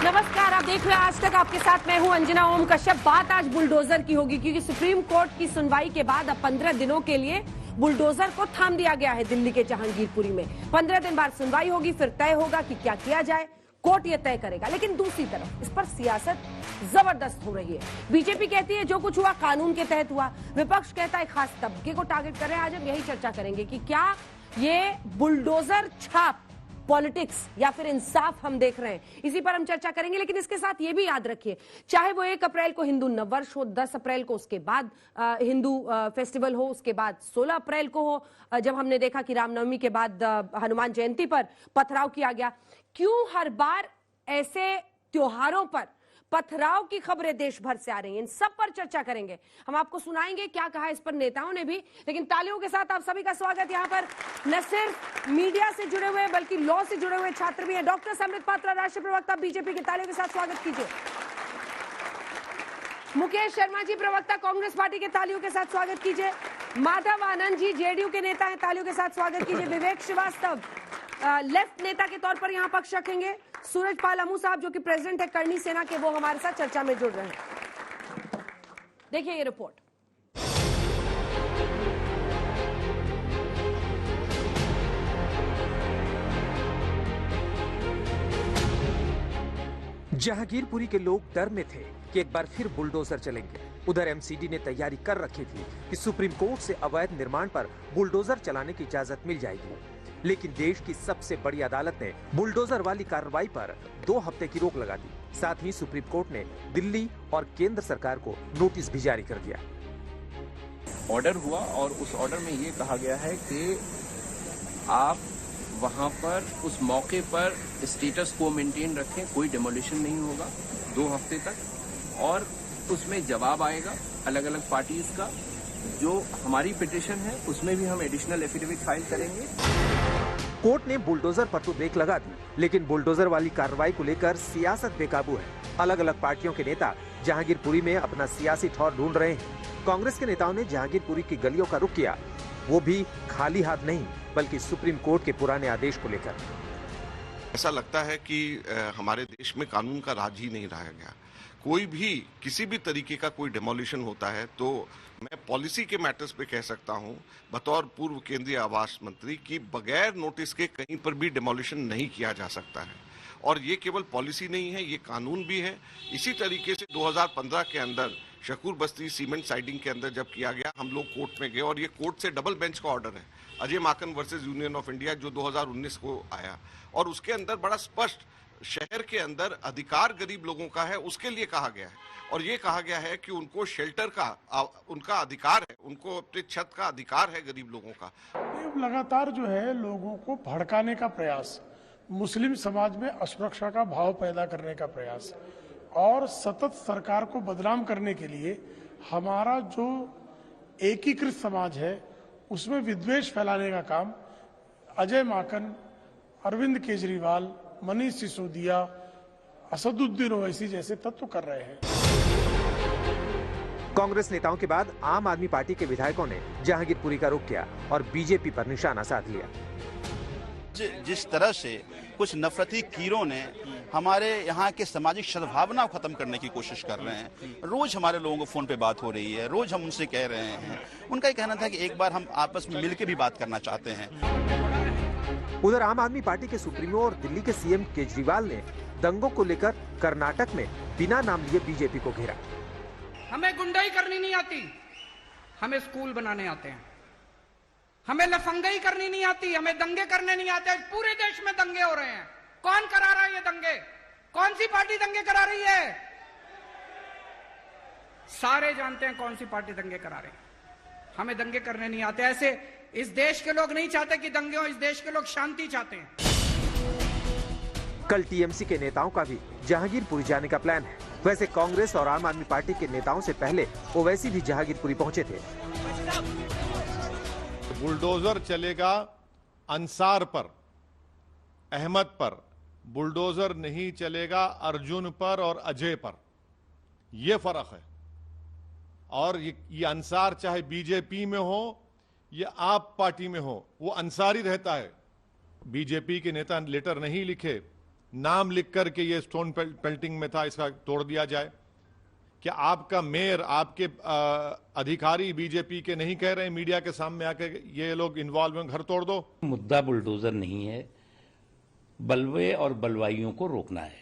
नमस्कार, आप देख रहे हैं आज तक। आपके साथ मैं हूं अंजना ओम कश्यप। बात आज बुलडोजर की होगी क्योंकि सुप्रीम कोर्ट की सुनवाई के बाद अब 15 दिनों के लिए बुलडोजर को थाम दिया गया है दिल्ली के जहांगीरपुरी में। 15 दिन बाद सुनवाई होगी, फिर तय होगा कि क्या किया जाए। कोर्ट ये तय करेगा। लेकिन दूसरी तरफ इस पर सियासत जबरदस्त हो रही है। बीजेपी कहती है जो कुछ हुआ कानून के तहत हुआ, विपक्ष कहता है खास तबके को टारगेट कर रहे हैं। आज हम यही चर्चा करेंगे कि क्या ये बुलडोजर छाप पॉलिटिक्स या फिर इंसाफ हम देख रहे हैं। इसी पर हम चर्चा करेंगे। लेकिन इसके साथ ये भी याद रखिए, चाहे वो 1 अप्रैल को हिंदू नववर्ष हो, 10 अप्रैल को उसके बाद हिंदू फेस्टिवल हो, उसके बाद 16 अप्रैल को हो, जब हमने देखा कि रामनवमी के बाद हनुमान जयंती पर पथराव किया गया। क्यों हर बार ऐसे त्योहारों पर पथराव की खबरें देश भर से आ रही हैं? इन सब पर चर्चा करेंगे। हम आपको सुनाएंगे क्या कहा इस पर नेताओं ने भी। लेकिन तालियों के साथ आप सभी का स्वागत। यहाँ पर न सिर्फ मीडिया से जुड़े हुए बल्कि लॉ से जुड़े हुए छात्र भी हैं। डॉक्टर समृत पात्रा, राष्ट्रीय प्रवक्ता बीजेपी के, तालियों के साथ स्वागत कीजिए। मुकेश शर्मा जी, प्रवक्ता कांग्रेस पार्टी के, तालियों के साथ स्वागत कीजिए। माधव आनंद जी, जेडीयू के नेता हैं, तालियों के साथ स्वागत कीजिए। विवेक श्रीवास्तव लेफ्ट नेता के तौर पर यहां पक्ष रखेंगे। सूरज पाल अमू साहब जो कि प्रेसिडेंट है करनी सेना के, वो हमारे साथ चर्चा में जुड़ रहे हैं। देखिए ये रिपोर्ट। जहांगीरपुरी के लोग डर में थे कि एक बार फिर बुलडोजर चलेंगे। उधर एमसीडी ने तैयारी कर रखी थी कि सुप्रीम कोर्ट से अवैध निर्माण पर बुलडोजर चलाने की इजाजत मिल जाएगी। लेकिन देश की सबसे बड़ी अदालत ने बुलडोजर वाली कार्रवाई पर 2 हफ्ते की रोक लगा दी। साथ ही सुप्रीम कोर्ट ने दिल्ली और केंद्र सरकार को नोटिस भी जारी कर दिया। ऑर्डर हुआ और उस ऑर्डर में ये कहा गया है कि आप वहां पर उस मौके पर स्टेटस को मेंटेन रखें, कोई डिमोलिशन नहीं होगा 2 हफ्ते तक। और उसमें जवाब आएगा अलग अलग पार्टीज का। जो हमारी पिटीशन है उसमें भी हम एडिशनल एफिडेविट फाइल करेंगे। कोर्ट ने बुलडोजर पर तो ब्रेक लगा दी, लेकिन बुलडोजर वाली कार्रवाई को लेकर सियासत बेकाबू है। अलग अलग पार्टियों के नेता जहांगीरपुरी में अपना सियासी ठौर ढूंढ रहे हैं। कांग्रेस के नेताओं ने जहांगीरपुरी की गलियों का रुख किया, वो भी खाली हाथ नहीं बल्कि सुप्रीम कोर्ट के पुराने आदेश को लेकर। ऐसा लगता है कि हमारे देश में कानून का राज ही नहीं रहा गया। कोई भी किसी भी तरीके का कोई डिमोलिशन होता है तो मैं पॉलिसी के मैटर्स पे कह सकता हूं बतौर पूर्व केंद्रीय आवास मंत्री कि बगैर नोटिस के कहीं पर भी डिमोलिशन नहीं किया जा सकता है। और ये केवल पॉलिसी नहीं है, ये कानून भी है। इसी तरीके से 2015 के अंदर शकूर बस्ती सीमेंट साइडिंग के अंदर जब किया गया, हम लोग कोर्ट में गए और ये कोर्ट से डबल बेंच का ऑर्डर है, Ajay Maken versus union of India, जो 2019 को आया। और उसके अंदर बड़ा स्पष्ट शहर के अंदर अधिकार गरीब लोगों का है उसके लिए कहा गया है। और ये कहा गया है कि उनको शेल्टर का उनका अधिकार है, उनको अपने छत का अधिकार है गरीब लोगों का। लगातार जो है लोगों को भड़काने का प्रयास, मुस्लिम समाज में असुरक्षा का भाव पैदा करने का प्रयास और सतत सरकार को बदनाम करने के लिए हमारा जो एकीकृत समाज है उसमें विद्वेष फैलाने का काम अजय माकन, अरविंद केजरीवाल, मनीष सिसोदिया, असदुद्दीन ओवैसी जैसे तत्व कर रहे हैं। कांग्रेस नेताओं के बाद आम आदमी पार्टी के विधायकों ने जहांगीरपुरी का रुख किया और बीजेपी पर निशाना साध लिया। जिस तरह से कुछ नफरती कीड़ों ने हमारे यहाँ के सामाजिक सद्भावना को खत्म करने की कोशिश कर रहे हैं। रोज हमारे लोगों को फोन पे बात हो रही है, रोज हम उनसे कह रहे हैं। उनका ये कहना था कि एक बार हम आपस में मिलकर भी बात करना चाहते हैं। उधर आम आदमी पार्टी के सुप्रीमो और दिल्ली के सीएम केजरीवाल ने दंगों को लेकर कर्नाटक में बिना नाम लिए बीजेपी को घेरा। हमें गुंडाई करनी नहीं आती, हमें स्कूल बनाने आते हैं। हमें लफंगाई करनी नहीं आती, हमें दंगे करने नहीं आते। पूरे देश में दंगे हो रहे हैं। कौन करा रहा है ये दंगे? कौन सी पार्टी दंगे करा रही है? सारे जानते हैं कौन सी पार्टी दंगे करा रही है। हमें दंगे करने नहीं आते। ऐसे इस देश के लोग नहीं चाहते कि दंगे हो, इस देश के लोग शांति चाहते हैं। कल टीएमसी के नेताओं का भी जहांगीरपुरी जाने का प्लान है। वैसे कांग्रेस और आम आदमी पार्टी के नेताओं से पहले ओवैसी भी जहांगीरपुरी पहुंचे थे। बुलडोजर चलेगा अंसार पर, अहमद पर। बुलडोजर नहीं चलेगा अर्जुन पर और अजय पर। यह फर्क है। और ये अंसार चाहे बीजेपी में हो या आप पार्टी में हो, वो अंसारी रहता है। बीजेपी के नेता लेटर नहीं लिखे, नाम लिख करके ये स्टोन पेल्टिंग में था, इसका तोड़ दिया जाए। क्या आपका मेयर, आपके अधिकारी बीजेपी के नहीं कह रहे हैं मीडिया के सामने आकर ये लोग इन्वॉल्व हैं, घर तोड़ दो? मुद्दा बुलडोजर नहीं है, बलवे और बलवाइयों को रोकना है।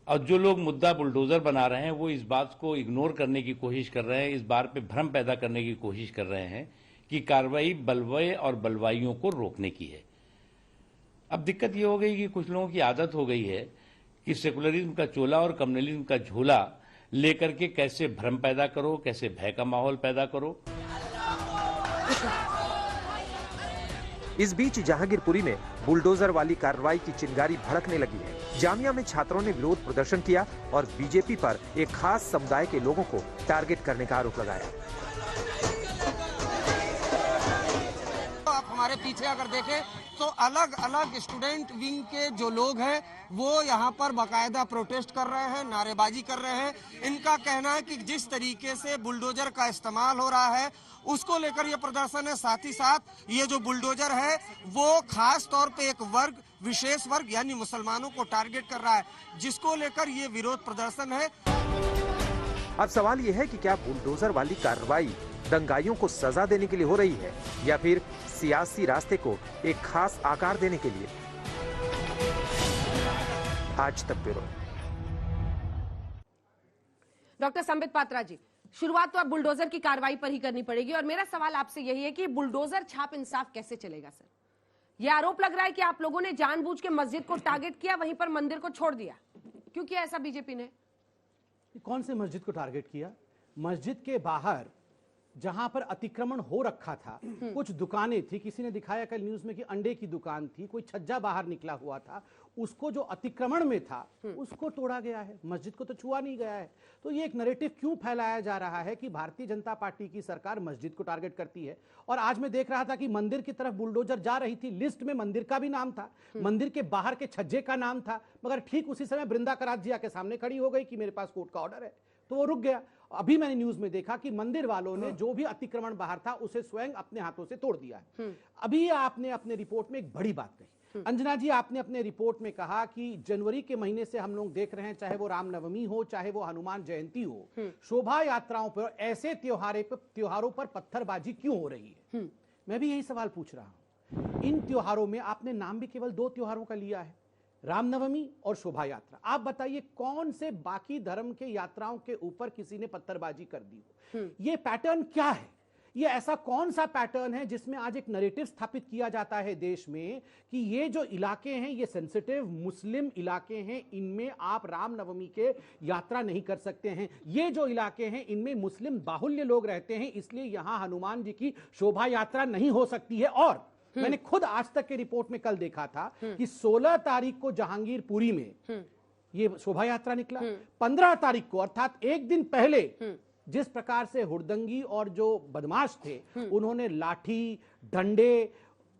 और जो लोग मुद्दा बुलडोजर बना रहे हैं वो इस बात को इग्नोर करने की कोशिश कर रहे हैं, इस बात पे भ्रम पैदा करने की कोशिश कर रहे हैं कि कार्रवाई बलवे और बलवाइयों को रोकने की है। अब दिक्कत ये हो गई कि कुछ लोगों की आदत हो गई है कि सेकुलरिज्म का चोला और कम्युनलिज्म का झोला लेकर के कैसे भ्रम पैदा करो, कैसे भय का माहौल पैदा करो। इस बीच जहांगीरपुरी में बुलडोजर वाली कार्रवाई की चिंगारी भड़कने लगी है। जामिया में छात्रों ने विरोध प्रदर्शन किया और बीजेपी पर एक खास समुदाय के लोगों को टारगेट करने का आरोप लगाया। आप हमारे पीछे अगर देखें तो अलग अलग स्टूडेंट विंग के जो लोग हैं वो यहाँ पर बाकायदा प्रोटेस्ट कर रहे हैं, नारेबाजी कर रहे हैं। इनका कहना है कि जिस तरीके से बुलडोजर का इस्तेमाल हो रहा है उसको लेकर ये प्रदर्शन है। साथ ही साथ ये जो बुलडोजर है वो खास तौर पे एक वर्ग, विशेष वर्ग यानी मुसलमानों को टारगेट कर रहा है, जिसको लेकर ये विरोध प्रदर्शन है। अब सवाल ये है कि क्या बुलडोजर वाली कार्रवाई दंगाइयों को सजा देने के लिए हो रही है या फिर सियासी रास्ते को एक खास आकार देने के लिए? आज तक ब्यूरो। डॉक्टर संबित पात्रा जी, शुरुआत तो अब बुलडोजर की कार्रवाई पर ही करनी पड़ेगी और मेरा सवाल आपसे यही है कि बुलडोजर छाप इंसाफ कैसे चलेगा सर? यह आरोप लग रहा है कि आप लोगों ने जानबूझ के मस्जिद को टारगेट किया, वहीं पर मंदिर को छोड़ दिया। क्यों किया ऐसा बीजेपी ने? कौन से मस्जिद को टारगेट किया? मस्जिद के बाहर जहां पर अतिक्रमण हो रखा था, कुछ दुकानें थी, किसी ने दिखाया कल न्यूज में कि अंडे की दुकान थी, कोई छज्जा बाहर निकला हुआ था, उसको जो अतिक्रमण में था उसको तोड़ा गया है, मस्जिद को तो छुआ नहीं गया है। तो ये एक नैरेटिव क्यों फैलाया जा रहा है कि भारतीय जनता पार्टी की सरकार मस्जिद को टारगेट करती है? और आज मैं देख रहा था कि मंदिर की तरफ बुलडोजर जा रही थी, लिस्ट में मंदिर का भी नाम था, मंदिर के बाहर के छज्जे का नाम था, मगर ठीक उसी समय बृंदा करात जी आके सामने खड़ी हो गई कि मेरे पास कोर्ट का ऑर्डर है, तो वो रुक गया। अभी मैंने न्यूज में देखा कि मंदिर वालों ने जो भी अतिक्रमण बाहर था उसे स्वयं अपने हाथों से तोड़ दिया है। अभी आपने अपने रिपोर्ट में एक बड़ी बात कही अंजना जी, आपने अपने रिपोर्ट में कहा कि जनवरी के महीने से हम लोग देख रहे हैं, चाहे वो रामनवमी हो, चाहे वो हनुमान जयंती हो, शोभा यात्राओं पर ऐसे त्योहारों पर पत्थरबाजी क्यों हो रही है? मैं भी यही सवाल पूछ रहा हूं। इन त्योहारों में आपने नाम भी केवल 2 त्योहारों का लिया है, रामनवमी और शोभा यात्रा। आप बताइए कौन से बाकी धर्म के यात्राओं के ऊपर किसी ने पत्थरबाजी कर दी हो? ये पैटर्न क्या है? ये ऐसा कौन सा पैटर्न है जिसमें आज एक नैरेटिव स्थापित किया जाता है देश में कि ये जो इलाके हैं ये सेंसिटिव मुस्लिम इलाके हैं, इनमें आप रामनवमी के यात्रा नहीं कर सकते हैं, ये जो इलाके हैं इनमें मुस्लिम बाहुल्य लोग रहते हैं, इसलिए यहां हनुमान जी की शोभा यात्रा नहीं हो सकती है। और मैंने खुद आज तक के रिपोर्ट में कल देखा था कि 16 तारीख को जहांगीरपुरी में ये शोभा यात्रा निकला, 15 तारीख को अर्थात एक दिन पहले जिस प्रकार से हुड़दंगी और जो बदमाश थे उन्होंने लाठी, डंडे,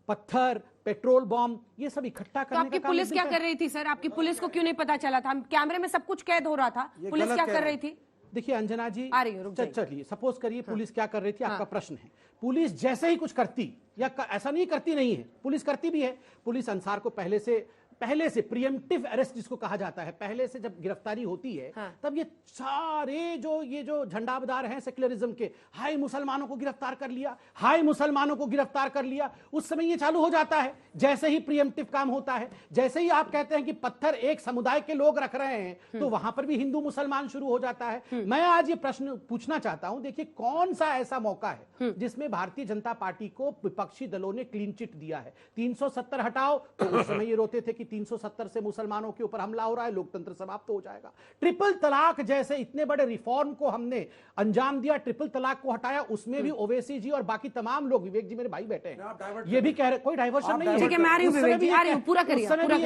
पत्थर, पेट्रोल बॉम्ब ये सब इकट्ठा करने का काम। आपकी पुलिस क्या कर रही थी सर? आपकी पुलिस को क्यों नहीं पता चला था? कैमरे में सब कुछ कैद हो रहा था, पुलिस क्या कर रही थी? देखिए अंजना जी, आ रही है, चलिए सपोज करिए पुलिस क्या कर रही थी, आपका प्रश्न है। पुलिस जैसे ही कुछ करती या ऐसा नहीं करती नहीं है, पुलिस करती भी है। पुलिस अंसार को पहले से प्रिएम्प्टिव अरेस्ट जिसको कहा जाता है, पहले से जब गिरफ्तारी होती है तब ये सारे जो झंडाबदार हैं सेक्युलरिज्म के, हाय मुसलमानों को गिरफ्तार कर लिया, हाय मुसलमानों को गिरफ्तार कर लिया, उस समय ये चालू हो जाता है। जैसे ही प्रिएम्प्टिव काम होता है, जैसे ही आप कहते हैं कि पत्थर एक समुदाय के लोग रख रहे हैं तो वहां पर भी हिंदू मुसलमान शुरू हो जाता है। मैं आज ये प्रश्न पूछना चाहता हूं, देखिए कौन सा ऐसा मौका है जिसमें भारतीय जनता पार्टी को विपक्षी दलों ने क्लीन चिट दिया है? 370 हटाओ तो उस समय ये रोते थे कि 370 से मुसलमानों के ऊपर हमला हो रहा है, लोकतंत्र समाप्त हो जाएगा। ट्रिपल तलाक जैसे इतने बड़े रिफॉर्म को हमने अंजाम दिया, ट्रिपल तलाक को हटाया, उसमें भी ओवैसी जी और बाकी तमाम लोग, विवेक जी मेरे भाई बैठे हैं, ये भी कह रहे, कोई डाइवर्शन नहीं है,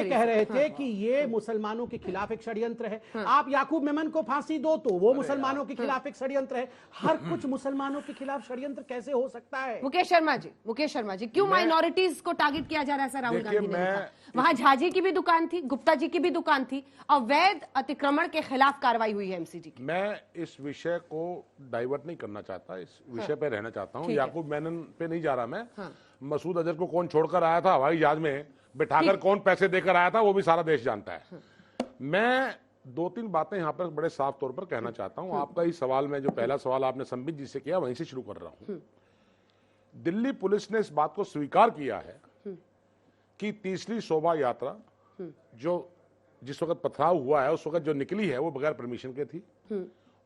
कह रहे थे कि ये मुसलमानों के खिलाफ एक षड्यंत्र है। आप याकूब मेमन को फांसी दो तो वो मुसलमानों के खिलाफ एक षड्यंत्र है। हर कुछ मुसलमानों के खिलाफ षड्यंत्र कैसे हो सकता है? मुकेश शर्मा जी, क्यों माइनॉरिटीज को टारगेट किया जा रहा है? राहुल गांधी ने वहां झाजी की भी दुकान थी, गुप्ता जी की भी दुकान थी, अवैध अतिक्रमण के खिलाफ कार्रवाई हुई है एमसीडी की। मैं इस विषय को डाइवर्ट नहीं करना चाहता, इस विषय पे रहना चाहता हूँ। याकूब मेनन पे नहीं जा रहा मैं। मसूद अजहर को कौन छोड़कर आया था हवाई जहाज में, बिठाकर कौन पैसे देकर आया था वो भी सारा देश जानता है। मैं 2-3 बातें यहाँ पर बड़े साफ तौर पर कहना चाहता हूँ। आपका ही सवाल में जो पहला सवाल आपने संबित जी से किया वहीं से शुरू कर रहा हूँ। दिल्ली पुलिस ने इस बात को स्वीकार किया है कि तीसरी शोभा यात्रा जो जिस वक्त पथराव हुआ है उस वक्त जो निकली है वो बगैर परमिशन के थी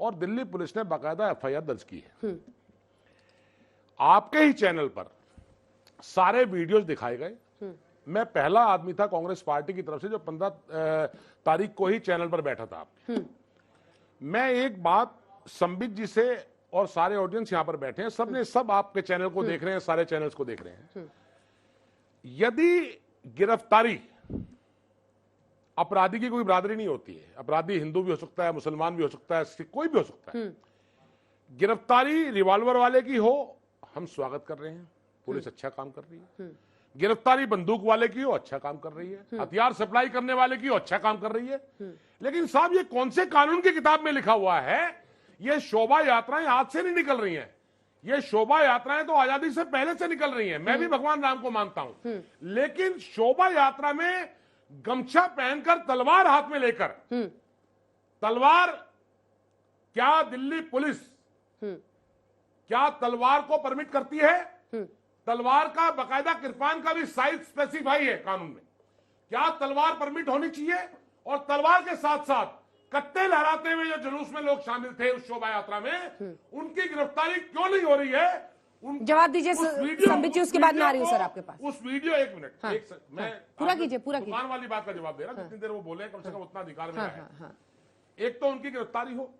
और दिल्ली पुलिस ने बाकायदा एफआईआर दर्ज की है। आपके ही चैनल पर सारे वीडियोस दिखाए गए। मैं पहला आदमी था कांग्रेस पार्टी की तरफ से जो 15 तारीख को ही चैनल पर बैठा था आपके। मैं एक बात संबित जी से और सारे ऑडियंस यहां पर बैठे हैं, सब आपके चैनल को देख रहे हैं, सारे चैनल्स को देख रहे हैं। यदि गिरफ्तारी, अपराधी की कोई बरादरी नहीं होती है, अपराधी हिंदू भी हो सकता है, मुसलमान भी हो सकता है, सिख कोई भी हो सकता है। गिरफ्तारी रिवॉल्वर वाले की हो, हम स्वागत कर रहे हैं, पुलिस अच्छा काम कर रही है। गिरफ्तारी बंदूक वाले की हो, अच्छा काम कर रही है। हथियार सप्लाई करने वाले की हो, अच्छा काम कर रही है। लेकिन साहब ये कौन से कानून की किताब में लिखा हुआ है? ये शोभा यात्राएं आज से नहीं निकल रही हैं, ये शोभा यात्राएं तो आजादी से पहले से निकल रही हैं। मैं भी भगवान राम को मानता हूं, लेकिन शोभा यात्रा में गमछा पहनकर तलवार हाथ में लेकर, तलवार, क्या दिल्ली पुलिस क्या तलवार को परमिट करती है? तलवार का बकायदा कृपान का भी साइज स्पेसिफाई है कानून में। क्या तलवार परमिट होनी चाहिए? और तलवार के साथ साथ कट्टे लहराते हुए जो जुलूस में लोग शामिल थे उस शोभा यात्रा में, उनकी गिरफ्तारी क्यों नहीं हो रही है? जवाब दीजिए संबित जी, उसके बाद मैं आ रही हूं सर आपके पास। उस वीडियो, एक मिनट, हाँ, मैं पूरा कीजिए, पूरा कीजिए। दुकान वाली बात का जवाब दे रहा, जितनी देर वो बोले कम से कम उतना अधिकार मेरा है। एक तो उनकी गिरफ्तारी हो,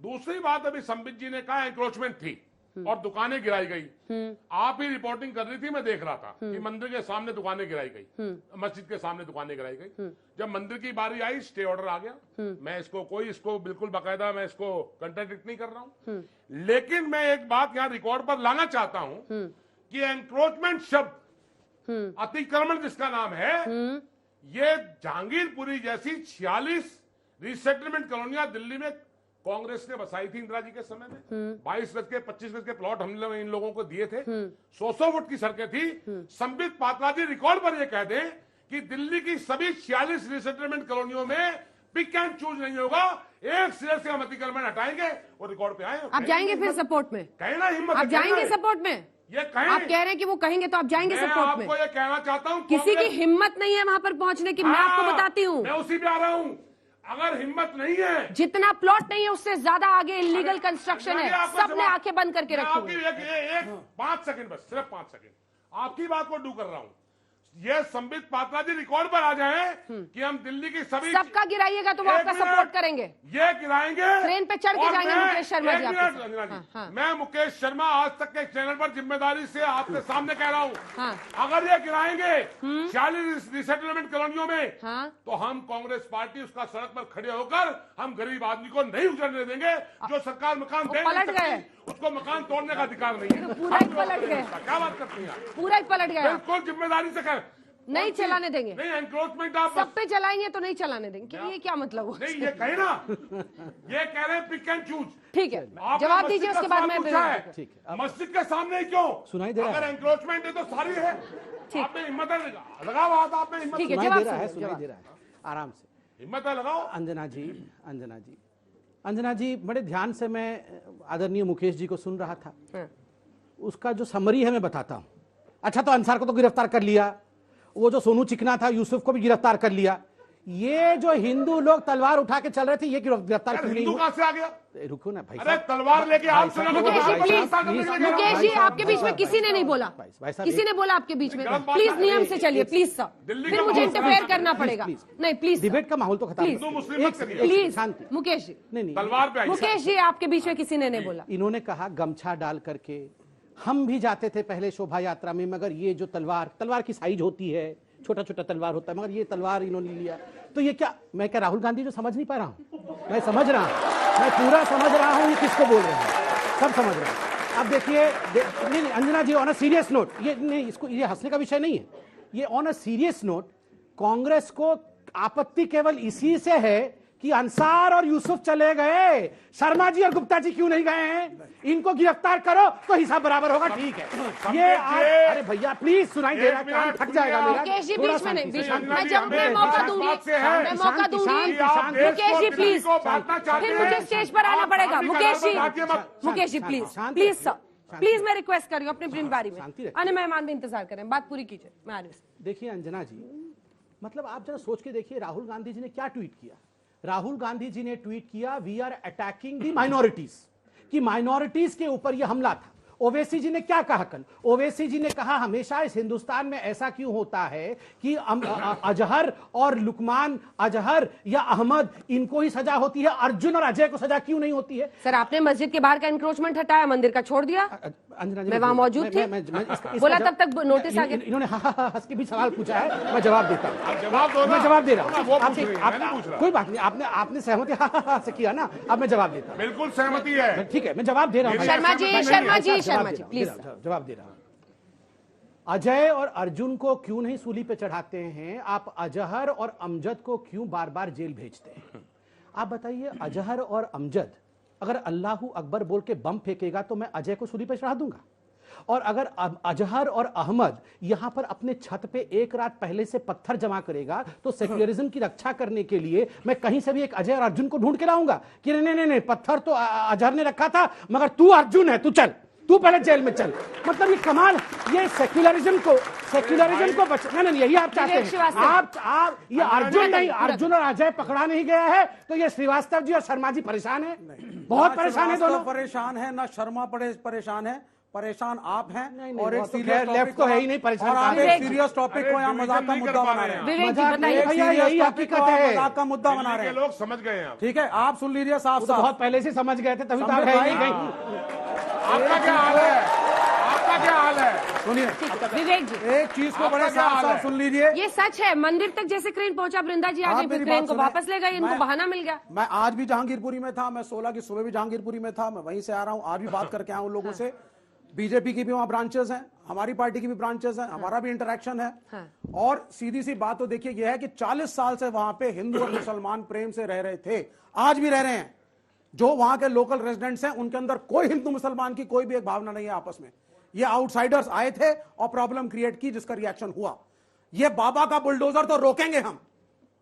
दूसरी बात अभी संबित जी ने कहा एंक्रोचमेंट थी और दुकानें गिराई गई। आप ही रिपोर्टिंग कर रही थी, मैं देख रहा था कि मंदिर के सामने दुकानें गिराई गई, मस्जिद के सामने दुकानें गिराई गई। जब मंदिर की बारी आई, स्टे ऑर्डर आ गया। मैं इसको बिल्कुल बाकायदा मैं इसको कंट्राडिक्ट नहीं कर रहा हूं, लेकिन मैं एक बात यहां रिकॉर्ड पर लाना चाहता हूं कि एंक्रोचमेंट शब्द, अतिक्रमण जिसका नाम है, ये जहांगीरपुरी जैसी 46 रीसेटलमेंट कॉलोनियां दिल्ली में कांग्रेस ने बसाई थी इंदिरा जी के समय में। 22 गज के 25 गज के प्लॉट हम लोग इन लोगों को दिए थे। 100 फुट की सड़कें थी। संबित पात्रा जी रिकॉर्ड पर ये कह दें कि दिल्ली की सभी 46 रीसेटलमेंट कॉलोनियों में पिक एंड चूज नहीं होगा, एक सिरे से हम अतिक्रमण हटाएंगे। वो रिकॉर्ड पे आए। आप जाएंगे फिर सपोर्ट में? कहना हिम्मत, आप जाएंगे सपोर्ट में? ये कहें, आप कह रहे हैं कि वो कहेंगे तो आप जाएंगे सपोर्ट में? आपको ये कहना चाहता हूं, किसी की हिम्मत नहीं है वहां पर पहुंचने की। मैं आपको बताती हूँ, मैं उसी पे आ रहा हूं। अगर हिम्मत नहीं है, जितना प्लॉट नहीं है उससे ज्यादा आगे इलीगल कंस्ट्रक्शन है। सबने आंखें बंद करके रखी हुई। 5 सेकंड बस, सिर्फ 5 सेकंड आपकी बात को डू कर रहा हूं। ये संबित पात्रा जी रिकॉर्ड पर आ जाए कि हम दिल्ली की सभी, सबका गिराइएगा तो वो आपका सपोर्ट करेंगे। ये गिराएंगे, ट्रेन पे चढ़ के जाएंगे मुकेश शर्मा जी। मैं मुकेश शर्मा आज तक के चैनल पर जिम्मेदारी से आपके सामने कह रहा हूं, अगर ये गिराएंगे 46 रिसेटलमेंट कॉलोनियों में, तो हम कांग्रेस पार्टी उसका सड़क पर खड़े होकर हम गरीब आदमी को नहीं उजड़ने देंगे। जो सरकार मकान दे पलट गए, उसको मकान तोड़ने का अधिकार नहीं है। पूरा ही पलट गए। क्या बात करती हैं? पूरा ही पलट गया। बिल्कुल जिम्मेदारी से कर, नहीं चलाने देंगे। नहीं, एनक्रोचमेंट आप सब पे चलाएंगे तो नहीं चलाने देंगे। ये क्या मतलब हुआ? नहीं, ये कहे ना, ये कह रहे हैं पिक एंड चूज। ठीक है, जवाब दीजिए, उसके बाद मैं ठीक है। मस्जिद के सामने क्यों सुनाई दे रहा है? अगर एनक्रोचमेंट है तो सारी है। आपने हिम्मत है, लगाओ हाथ, आपने हिम्मत। ठीक है, सुनाई दे रहा है, आराम से हिम्मत है, लगाओ। अंजना जी बड़े ध्यान से मैं आदरणीय मुकेश जी को सुन रहा था। उसका जो समरी है मैं बताता हूं। अच्छा, तो अंसार को तो गिरफ्तार कर लिया, वो जो सोनू चिकना था यूसुफ को भी गिरफ्तार कर लिया। ये जो हिंदू लोग तलवार उठा के चल रहे थे, ये गिरफ्तार क्यों नहीं हुआ? कहां से आ गया? रुको ना भाई, अरे तलवार लेके आप मुकेश जी, आपके बीच में किसी ने नहीं बोला, किसी ने बोला आपके बीच में। प्लीज नियम से चलिए, प्लीज सर, फिर मुझे इंटरफेयर करना पड़ेगा। नहीं प्लीज, डिबेट का माहौल तो खत्म, प्लीज मुकेश जी। नहीं, तलवार पे मुकेश जी, आपके बीच में किसी ने नहीं बोला। इन्होंने कहा गमछा डाल करके हम भी जाते थे पहले शोभा यात्रा में, मगर ये जो तलवार की साइज होती है, छोटा छोटा तलवार होता है, मगर ये तलवार इन्होंने लिया। तो ये क्या, मैं क्या राहुल गांधी जो समझ नहीं पा रहा हूं? मैं समझ रहा हूं, मैं पूरा समझ रहा हूं ये किसको बोल रहे हैं, सब समझ रहा हूं। अब देखिए, नहीं अंजना जी, ऑन अ सीरियस नोट, ये नहीं, इसको ये हंसने का विषय नहीं है। ये on a serious note, Congress को आपत्ति केवल इसी से है कि अंसार और यूसुफ चले गए, शर्मा जी और गुप्ता जी क्यों नहीं गए हैं? इनको गिरफ्तार करो तो हिसाब बराबर होगा। ठीक है, ये अरे भैया प्लीज सुनाई दे रहा है, कान थक जाएगा मेरा। मुकेश जी बीच में नहीं, मैं जब मैं मौका दूंगी, मैं मौका दूंगी। मुकेश जी प्लीज, फिर मुझे स्टेज पर आना पड़ेगा। Mukesh ji please please sir, please मैं रिक्वेस्ट कर रही हूँ अपनी अपनी बारी में। अन्य मेहमान भी इंतजार करें, बात पूरी कीजिए। मैं आ रही हूँ। देखिए अंजना जी, मतलब आप जरा सोच के देखिए, राहुल गांधी जी ने क्या ट्वीट किया। राहुल गांधी जी ने ट्वीट किया, we are attacking the minorities, कि माइनॉरिटीज के ऊपर यह हमला था। ओवैसी जी ने क्या कहा कल? ओवैसी जी ने कहा हमेशा इस हिंदुस्तान में ऐसा क्यों होता है कि अजहर और लुकमान, अजहर या अहमद, इनको ही सजा होती है, अर्जुन और अजय को सजा क्यों नहीं होती है? सर आपने मस्जिद के बाहर का एंक्रोचमेंट हटाया, मंदिर का छोड़ दिया। अंजना जी मैं वहां मौजूद थी, बोला तब तक नोटिस आ गया। इन्होंने हंस के भी सवाल पूछा है, मैं जवाब देता हूँ। मैं जवाब दे रहा हूँ, कोई बात नहीं, आपने सहमति से किया ना, अब मैं जवाब देता हूँ। बिल्कुल सहमति है, ठीक है, मैं जवाब दे रहा हूँ। शर्मा जी प्लीज जवाब दे रहा हूँ। अजय और अर्जुन को क्यों नहीं सूली पे चढ़ाते हैं? आप अजहर और अमजद को क्यों बार बार जेल भेजते हैं? आप बताइए, अजहर और अमजद अगर अल्लाहू अकबर बोल के बम फेंकेगा तो मैं अजय को सूली पे चढ़ा दूंगा, और अगर अजहर और अहमद यहां पर अपने छत पे एक रात पहले से पत्थर जमा करेगा तो सेक्युलरिज्म की रक्षा करने के लिए मैं कहीं से भी एक अजय और अर्जुन को ढूंढ के लाऊंगा कि नहीं, पत्थर तो अजहर ने रखा था, मगर तू अर्जुन है, तू चल, तू पहले जेल में चल। मतलब ये कमाल, ये सेक्युलरिज्म को नहीं, यही आप चाहते हैं। आप ये अर्जुन नहीं, अर्जुन और अजय पकड़ा नहीं गया है तो ये श्रीवास्तव जी और शर्मा जी परेशान है, बहुत परेशान है दोनों। परेशान है ना, शर्मा परेशान है, परेशान आप हैं। नहीं, और एक सीरियस लेफ्ट तो है ही नहीं परेशान, और आप एक सीरियस टॉपिक को यहाँ मजाक का मुद्दा बना रहे हैं। यही हकीकत है, मजाक का मुद्दा बना रहे हैं, लोग समझ गए हैं। ठीक है, आप सुन लीजिए साफ साफ, बहुत पहले से समझ गए थे, तभी तो आप है ही नहीं। आपका क्या हाल है? आपका क्या हाल है? सुनिए विवेक जी, एक चीज को बड़े साफ साफ सुन लीजिए। ये सच है, मंदिर तक जैसे क्रेन पहुंचा, वृंदा जी आ गई, फिर क्रेन को वापस ले गई, इनको बहाना मिल गया। मैं आज भी जहांगीरपुरी में था, मैं 16 की सुबह भी जहांगीरपुरी में था, मैं वहीं से आ रहा हूँ, आज भी बात करके आया हूँ लोगों से। बीजेपी की भी वहां ब्रांचेस हैं, हमारी पार्टी की भी ब्रांचेस हैं, हमारा भी इंटरेक्शन है। और सीधी सी बात तो देखिए यह है कि 40 साल से वहां पे हिंदू और मुसलमान प्रेम से रह रहे थे, आज भी रह रहे हैं। जो वहां के लोकल रेजिडेंट्स हैं उनके अंदर कोई हिंदू मुसलमान की कोई भी एक भावना नहीं है आपस में। ये आउटसाइडर्स आए थे और प्रॉब्लम क्रिएट की, जिसका रिएक्शन हुआ। ये बाबा का बुलडोजर तो रोकेंगे हम,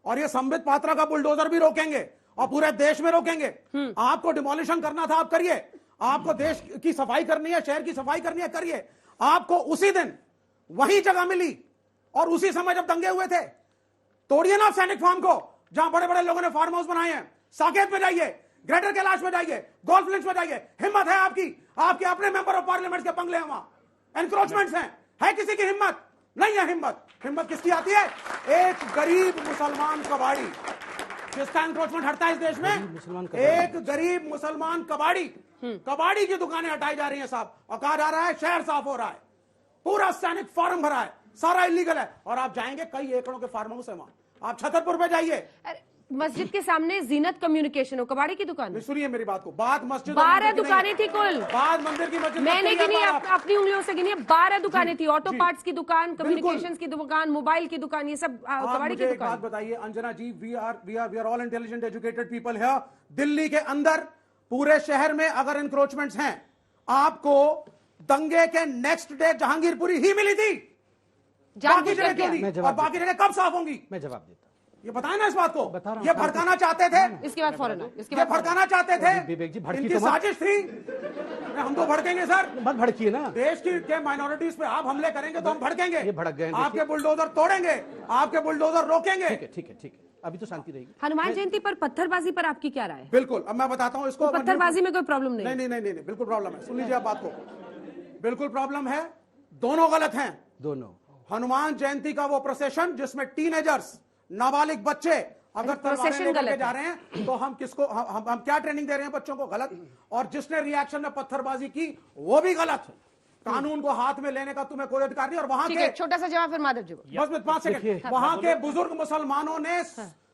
और ये संबित पात्रा का बुलडोजर भी रोकेंगे, और पूरे देश में रोकेंगे। आपको डिमोलिशन करना था, आप करिए। आपको देश की सफाई करनी है, शहर की सफाई करनी है, करिए। आपको उसी दिन वही जगह मिली और उसी समय जब दंगे हुए थे। तोड़िए ना सैनिक फार्म को, जहां बड़े बड़े लोगों ने फार्म हाउस बनाए हैं। साकेत में जाइए, ग्रेटर कैलाश में जाइए, गोल्फ लिंक्स में जाइए। हिम्मत है आपकी? आपके अपने मेंबर ऑफ पार्लियामेंट के बंगले हैं, वहां एनक्रोचमेंट्स हैं। है किसी की हिम्मत? नहीं है हिम्मत। हिम्मत किसकी आती है? एक गरीब मुसलमान कबाड़ी, जिसका एनक्रोचमेंट हटता है इस देश में। एक गरीब मुसलमान कबाड़ी, कबाड़ी की दुकानें हटाई जा रही हैं साहब, और कहा जा रहा है शहर साफ हो रहा है, पूरा सैनिक फार्म भरा है, सारा इलीगल है। और आप जाएंगे, कई एकड़ों के फार्म हाउस है वहां। आप छतरपुर पे जाइए, मस्जिद के सामने जीनत कम्युनिकेशन हो, कबाड़ी की दुकान। सुनिए मेरी बात को, बात मस्जिद 12 दुकानें थी कुल, बात मंदिर की मस्जिद मैंने गिनी, अपनी उंगलियों से गिनी, 12 दुकानें थी। ऑटो पार्ट्स की दुकान, कम्युनिकेशंस की दुकान, मोबाइल की दुकान, ये सब कबाड़ी की दुकान। बात बताइए Anjana ji, we are all intelligent educated people here. Delhi के अंदर पूरे शहर में अगर इंक्रोचमेंट्स हैं, आपको दंगे के नेक्स्ट डे जहांगीरपुरी ही मिली थी, बाकी जगह क्यों नहीं? और बाकी जगह कब साफ होंगी? मैं जवाब देता हूं, ये बताएं ना इस बात को। ये भड़काना चाहते थे, इसके बाद फौरन ये भड़काना चाहते थे, विवेक जी इनकी साजिश थी। हम तो भड़केंगे सर, मत भड़किए ना। देश की के माइनॉरिटीज पे आप हमले करेंगे तो हम भड़केंगे। ये भड़क गए, आपके बुलडोजर तोड़ेंगे, आपके बुलडोजर रोकेंगे। ठीक है, अभी तो शांति रहेगी। हनुमान जयंती पर पत्थरबाजी पर आपकी क्या राय है? बिल्कुल, अब मैं बताता हूँ इसको। पत्थरबाजी में कोई प्रॉब्लम नहीं? नहीं, बिल्कुल प्रॉब्लम है। सुन लीजिए आप बात को, बिल्कुल प्रॉब्लम है। दोनों गलत हैं, दोनों। हनुमान जयंती का वो प्रोसेशन जिसमें टीनेजर्स, नाबालिग बच्चे अगर तलवारें लेकर जा रहे हैं, तो हम किसको, हम क्या ट्रेनिंग दे रहे हैं बच्चों को? गलत। और जिसने रिएक्शन में पत्थरबाजी की वो भी गलत। कानून को हाथ में लेने का तुम्हें कोई अधिकार नहीं। और वहां के छोटा सा जवाब फिर माधव जी, बस 5 सेकंड। वहां के बुजुर्ग मुसलमानों ने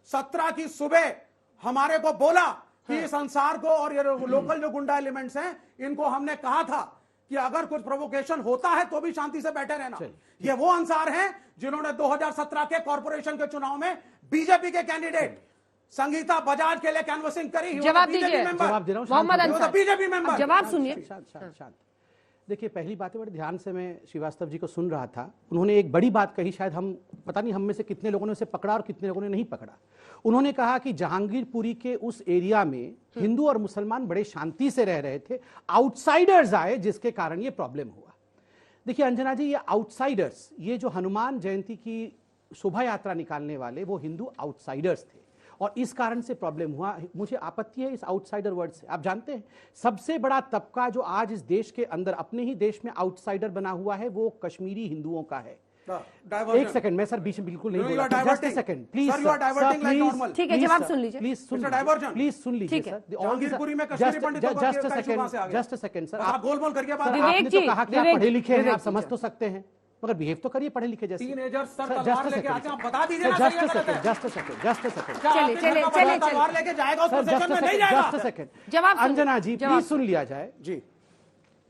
17 की सुबह हमारे को बोला कि इस अंसार को और ये लोकल जो गुंडा एलिमेंट्स हैं, इनको हमने कहा था कि अगर कुछ प्रोवोकेशन होता है तो भी शांति से बैठे रहना। ये वो अंसार हैं जिन्होंने 2017 के कॉर्पोरेशन के चुनाव में बीजेपी के कैंडिडेट संगीता बजाज के लिए कैनवसिंग करी। जवाब दीजिए। जवाब दे रहा हूं, मोहम्मद शांत हो अंसार, बीजेपी मेंबर। जवाब सुनिए। शांत। देखिए, पहली बात है, बड़े ध्यान से मैं श्रीवास्तव जी को सुन रहा था। उन्होंने एक बड़ी बात कही, शायद हम पता नहीं हम में से कितने लोगों ने उसे पकड़ा और कितने लोगों ने नहीं पकड़ा। उन्होंने कहा कि जहांगीरपुरी के उस एरिया में हिंदू और मुसलमान बड़े शांति से रह रहे थे, आउटसाइडर्स आए जिसके कारण ये प्रॉब्लम हुआ। देखिए अंजना जी, ये आउटसाइडर्स, ये जो हनुमान जयंती की शोभा यात्रा निकालने वाले, वो हिंदू आउटसाइडर्स थे और इस कारण से प्रॉब्लम हुआ। मुझे आपत्ति है इस आउटसाइडर वर्ड से। आप जानते हैं सबसे बड़ा तबका जो आज इस देश के अंदर, अपने ही देश में आउटसाइडर बना हुआ है, वो कश्मीरी हिंदुओं का है। एक सेकंड, मैं सर बीच में बिल्कुल नहीं बोला, जस्ट ए सेकंड प्लीज। ठीक है, जवाब सुन लीजिए। प्लीज सुन लीजिए sir. Just a second sir, गोलमोल करके बात। आपने तो कहा कि आप पढ़े लिखे हैं, आप समझ तो सकते हैं, मगर बिहेव तो करिए पढ़े लिखे जैसे। जवाब अंजना जी प्लीज सुन लिया जाए जी।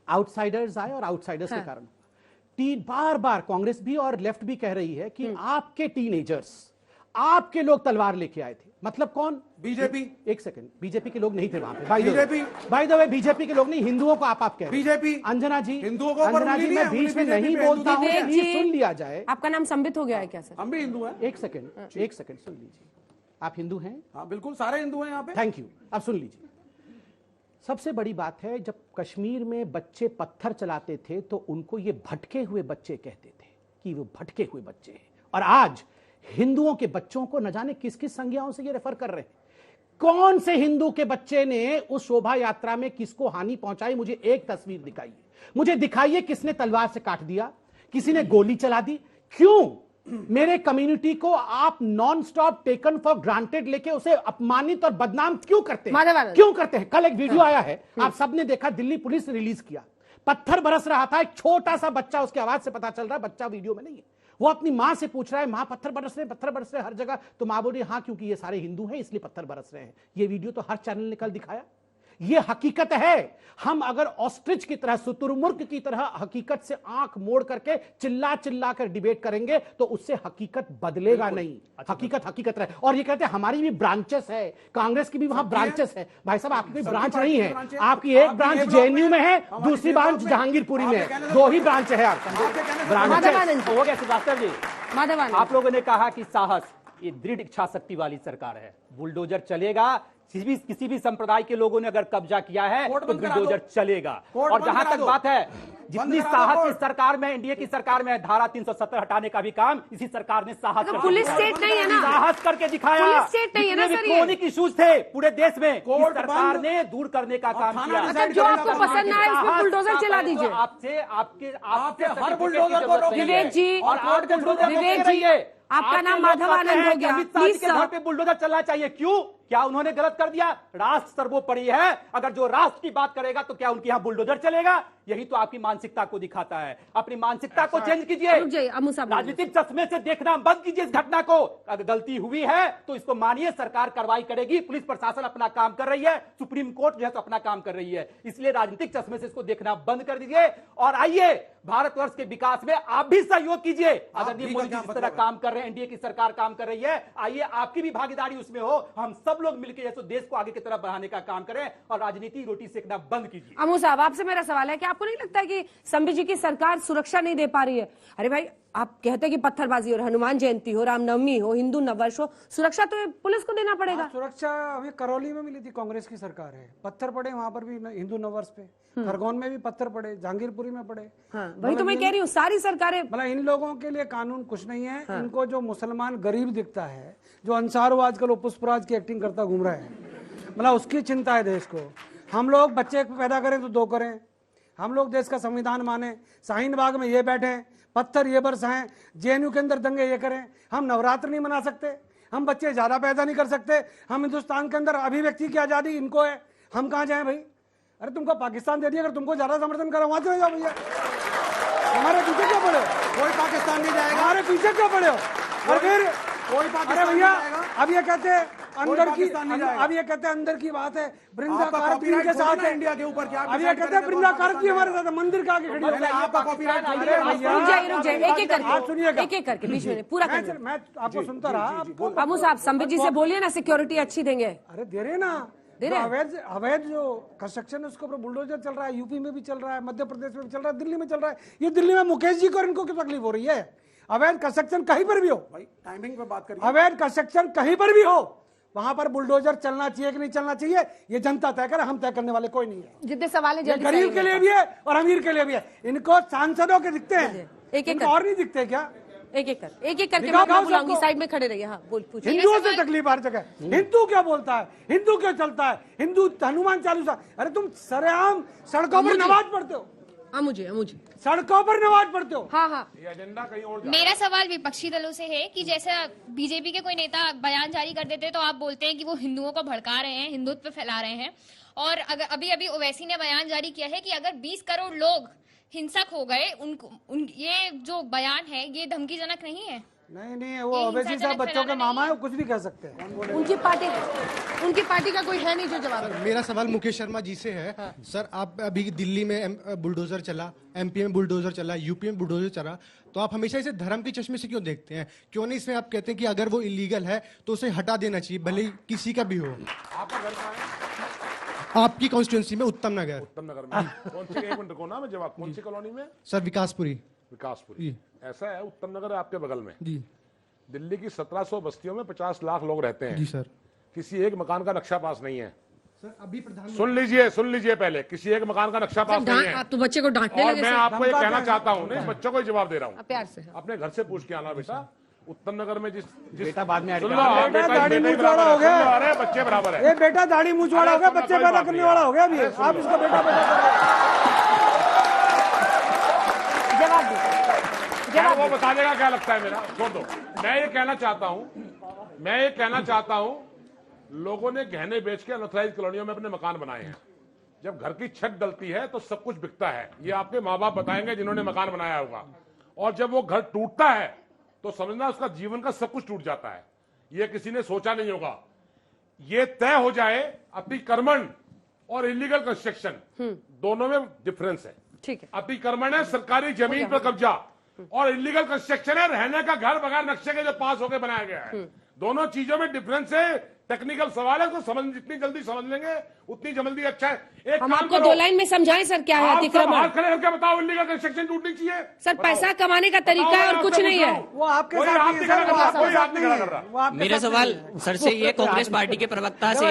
आउटसाइडर्स आए और आउटसाइडर्स के कारण बार बार कांग्रेस भी और लेफ्ट भी कह रही है कि आपके टीनेजर्स, आपके लोग तलवार लेके आए थे। मतलब कौन? बीजेपी। एक सेकंड, बीजेपी के लोग नहीं थे वहां पे। बाय द वे बीजेपी के लोग नहीं, हिंदुओं को आप कह रहे हैं। बीजेपी। अंजना जी, हिंदुओं को अंजना जी, मैं बीच में नहीं बोलता हूं, सुन लिया जाए। आपका नाम संबित हो गया है क्या सर? हम भी हिंदू हैं। एक सेकंड सुन लीजिए। आप हिंदू हैं? हाँ बिल्कुल, सारे हिंदू हैं यहाँ पे। Thank you. अब सुन लीजिए, सबसे बड़ी बात है, जब कश्मीर में बच्चे पत्थर चलाते थे तो उनको ये भटके हुए बच्चे कहते थे कि वो भटके हुए बच्चे हैं, और आज हिंदुओं के बच्चों को न जाने किस किस संज्ञाओं से ये रेफर कर रहे हैं। कौन से हिंदू के बच्चे ने उस शोभा यात्रा में किसको हानि पहुंचाई? मुझे एक तस्वीर दिखाइए, मुझे दिखाइए किसने तलवार से काट दिया, किसी ने गोली चला दी। क्यों मेरे कम्युनिटी को आप non stop taken for granted लेके उसे अपमानित और बदनाम क्यों करते हैं? क्यों करते हैं? कल एक वीडियो आया है, आप सबने देखा, दिल्ली पुलिस ने रिलीज किया। पत्थर बरस रहा था, एक छोटा सा बच्चा, उसकी आवाज से पता चल रहा है बच्चा वीडियो में नहीं है, वो अपनी मां से पूछ रहा है, मां पत्थर बरस रहे हर जगह, तो मां बोल रही हाँ क्योंकि ये सारे हिंदू हैं इसलिए पत्थर बरस रहे हैं। ये वीडियो तो हर चैनल ने कल दिखाया। ये हकीकत है। हम अगर ऑस्ट्रिच की तरह, शुतुरमुर्ग की तरह हकीकत से आंख मोड़ करके चिल्ला चिल्ला कर डिबेट करेंगे तो उससे हकीकत बदलेगा नहीं। हकीकत रहे। और ये कहते हैं हमारी भी ब्रांचेस है, कांग्रेस की भी वहां ब्रांचेस है। भाई साहब, आपकी कोई ब्रांच नहीं है, आपकी एक ब्रांच जेएनयू में है, दूसरी ब्रांच जहांगीरपुरी में है, दो ही ब्रांच है आपकी। हो गया श्रीवास्तव जी, आप लोगों ने कहा कि साहस, ये दृढ़ इच्छा शक्ति वाली सरकार है, बुलडोजर चलेगा। किसी भी संप्रदाय के लोगों ने अगर कब्जा किया है तो बुलडोजर चलेगा। और जहां तक बात है, जितनी साहस इस सरकार में, एनडीए की सरकार में, धारा 370 हटाने का भी काम इसी सरकार ने साहस करके पुलिस स्टेट नहीं है ना, साहस करके दिखाया। पुलिस स्टेट नहीं है ना सर, क्रोनिक इश्यूज थे पूरे देश में, सरकार ने दूर करने का काम किया। अच्छा, जो आपको पसंद ना है उसमें बुलडोजर चला दीजिए। आपसे हर बुलडोजर को विवेक जी, विवेक जी, आपका नाम माधव आनंद हो गया। प्लीज के घर पे बुलडोजर चलना चाहिए। क्यों? क्या उन्होंने गलत कर दिया? राष्ट्र सर्वोपरि है, अगर जो राष्ट्र की बात करेगा तो क्या उनके यहाँ बुलडोजर चलेगा? यही तो आपकी मानसिकता को दिखाता है। अपनी मानसिकता को चेंज कीजिए, राजनीतिक चश्मे से देखना बंद कीजिए इस घटना को। अगर गलती हुई है तो इसको मानिए, सरकार कार्रवाई करेगी, पुलिस प्रशासन अपना काम कर रही है, सुप्रीम कोर्ट जो है तो अपना काम कर रही है। इसलिए राजनीतिक चश्मे से इसको देखना बंद कर दीजिए और आइए भारतवर्ष के विकास में आप भी सहयोग कीजिए। आदरणीय मोदी जी जिस तरह काम कर रहे हैं, एनडीए की सरकार काम कर रही है, आइए आपकी भी भागीदारी उसमें हो। हम सब लोग मिलकर जैसे देश को आगे की तरफ बढ़ाने का काम करें और राजनीति रोटी सेकना बंद कीजिए। अमू साहब, आपसे मेरा सवाल है कि आपको नहीं लगता है कि संबित जी की सरकार सुरक्षा नहीं दे पा रही है? अरे भाई, आप कहते हैं कि पत्थरबाजी हो, हनुमान जयंती हो, रामनवमी हो, हिंदू नववर्ष हो, सुरक्षा तो पुलिस को देना पड़ेगा। सुरक्षा हमें करौली में मिली थी, कांग्रेस की सरकार है, पत्थर पड़े वहां पर भी हिंदू नववर्ष पे, खरगोन में भी पत्थर पड़े, जहांगीरपुरी में पड़े। वही तो मैं कह रही हूँ, सारी सरकारें। मतलब इन लोगों के लिए कानून कुछ नहीं है। इनको जो मुसलमान गरीब दिखता है, जो अंसार आजकल पुष्पराज की एक्टिंग करता घूम रहा है, मतलब उसकी चिंता है देश को। हम लोग बच्चे पैदा करें तो दो करें, हम लोग देश का संविधान माने, शाहीन बाग में ये बैठे, पत्थर ये बरसाएं, जेएनयू के अंदर दंगे ये करें। हम नवरात्र नहीं मना सकते, हम बच्चे ज्यादा पैदा नहीं कर सकते, हम हिंदुस्तान के अंदर अभिव्यक्ति की आजादी इनको है, हम कहाँ जाएं भाई? अरे तुमको पाकिस्तान दे दिया, अगर तुमको ज्यादा समर्थन करा वहां चले जाओ भैया, हमारे पीछे क्यों पड़े हो? कोई पाकिस्तान नहीं जाएगा, हमारे पीछे क्यों पड़े हो? और फिर कोई पाकिस्तान भैया अब ये कहते हैं अंदर की, पाकिस्तान नहीं जाएगा। अब ये कहते हैं अंदर की बात है, वृंदा आपका कारक copyright के साथ थोड़ी ना है इंडिया के ऊपर कि आप अब ये decide कहते हैं करेंगे वृंदा कौन कारक भी पाकिस्तान हमारे साथ है, मंदिर के आगे खड़ी है। आपका कॉपीराइट अरे रुक जाइए रुक जाइए, एक एक करके आप सुनिएगा, एक एक करके बीच में पूरा करिए। मैं आपको सुनता रहा। बाबू साहब संबित जी से बोलिए ना, सिक्योरिटी अच्छी देंगे। अरे दे रहे ना, दे रहे जो अवैध जो कंस्ट्रक्शन है उसके ऊपर बुलडोजर चल रहा है, यूपी में भी चल रहा है, मध्य प्रदेश में भी चल रहा है, दिल्ली में चल रहा है। ये दिल्ली में मुकेश जी को और इनको क्यों तकलीफ हो रही है? अवैध कंस्ट्रक्शन कहीं पर भी हो, टाइमिंग पे बात करिए। अवैध कंस्ट्रक्शन कहीं पर भी हो, वहां पर बुलडोजर चलना चाहिए कि नहीं चलना चाहिए, ये जनता तय करे, हम तय करने वाले कोई नहीं है। जितने सवाल है जल्दी गरीब के लिए भी है और अमीर के लिए भी है। इनको सांसदों के दिखते हैं, एक और नहीं दिखते क्या? एक एक करके मैं बुलाऊंगी, साइड में खड़े रहिए। हाँ बोल पूछिए। हिंदुओं से तकलीफ हर जगह, हिंदू क्या बोलता है, हिंदू क्यों चलता है, हिंदू हनुमान चालीसा, अरे तुम सरेआम सड़कों पर नमाज पढ़ते हो, मुझे सड़कों पर नमाज पढ़ते हो। हाँ हाँ, ये एजेंडा कहीं और मेरा सवाल विपक्षी दलों से है कि जैसे बीजेपी के कोई नेता बयान जारी कर देते हैं तो आप बोलते हैं कि वो हिंदुओं को भड़का रहे हैं, हिंदुत्व फैला रहे हैं। और अगर अभी ओवैसी ने बयान जारी किया है कि अगर 20 करोड़ लोग हिंसक हो गए, ये जो बयान है ये धमकीजनक नहीं है? नहीं, वो ओवैसी साहब बच्चों के मामा है, वो कुछ भी कह सकते हैं। उनकी पार्टी का कोई है नहीं जो जवाब दे। मेरा सवाल मुकेश शर्मा जी से है। सर, आप अभी दिल्ली में बुलडोजर चला, एमपी में बुलडोजर चला, यूपी में बुलडोजर चला, तो आप हमेशा इसे धर्म के चश्मे से क्यों देखते हैं? क्यों नहीं इसमें आप कहते हैं कि अगर वो इलीगल है तो उसे हटा देना चाहिए, भले ही किसी का भी हो? आपकी कॉन्स्टिट्यूंसी में उत्तम नगर में कौन सी, एक मिनट को ना मैं जवाब, कौन सी कॉलोनी में? सर, विकासपुरी। ऐसा है, उत्तम नगर है आपके बगल में जी। दिल्ली की 1700 बस्तियों में 50 लाख लोग रहते हैं जी सर। किसी एक मकान का नक्शा पास नहीं है। सर अभी प्रधानमंत्री, सुन लीजिए पहले, किसी एक मकान का नक्शा पास नहीं है। आप तो बच्चे को डांटने और लगे। मैं आपको ये कहना चाहता हूँ, नहीं बच्चों को ही जवाब दे रहा हूँ, प्यार से अपने घर से पूछ के आना बेटा। उत्तम नगर में जिस बेटा बाद में सुन लो, दाढ़ी मूंछ वाला हो गया, अरे बच्चे बराबर है। ये बेटा दाढ़ी मूंछ वाला हो गया, बच्चे पैदा करने वाला हो गया अभी, आप इसको बेटा जवाब वो बता देगा क्या लगता है मेरा, छोड़ दो। मैं ये कहना चाहता हूँ लोगों ने गहने बेच के अनऑथराइज्ड कॉलोनियों में अपने मकान बनाए हैं। जब घर की छत डलती है तो सब कुछ बिकता है, ये आपके माँ बाप बताएंगे जिन्होंने मकान बनाया होगा। और जब वो घर टूटता है तो समझना उसका जीवन का सब कुछ टूट जाता है। ये किसी ने सोचा नहीं होगा। ये तय हो जाए अतिक्रमण और इलीगल कंस्ट्रक्शन, दोनों में डिफरेंस है। ठीक है, अतिक्रमण है सरकारी जमीन पर कब्जा, और इलीगल कंस्ट्रक्शन है रहने का घर बगैर नक्शे के जो पास होकर बनाया गया है। दोनों चीजों में डिफरेंस है, टेक्निकल सवाल है, उसको समझ जितनी जल्दी समझ लेंगे उतनी जल्दी अच्छा है। एक हम आपको 2 लाइन में समझाएं सर क्या है अतिक्रमण। खड़े होकर बताओ इलीगल कंस्ट्रक्शन टूटनी चाहिए। सर पैसा कमाने का तरीका है और कुछ नहीं है। वो आपके साथ। मेरा सवाल सर से ये कांग्रेस पार्टी के प्रवक्ता से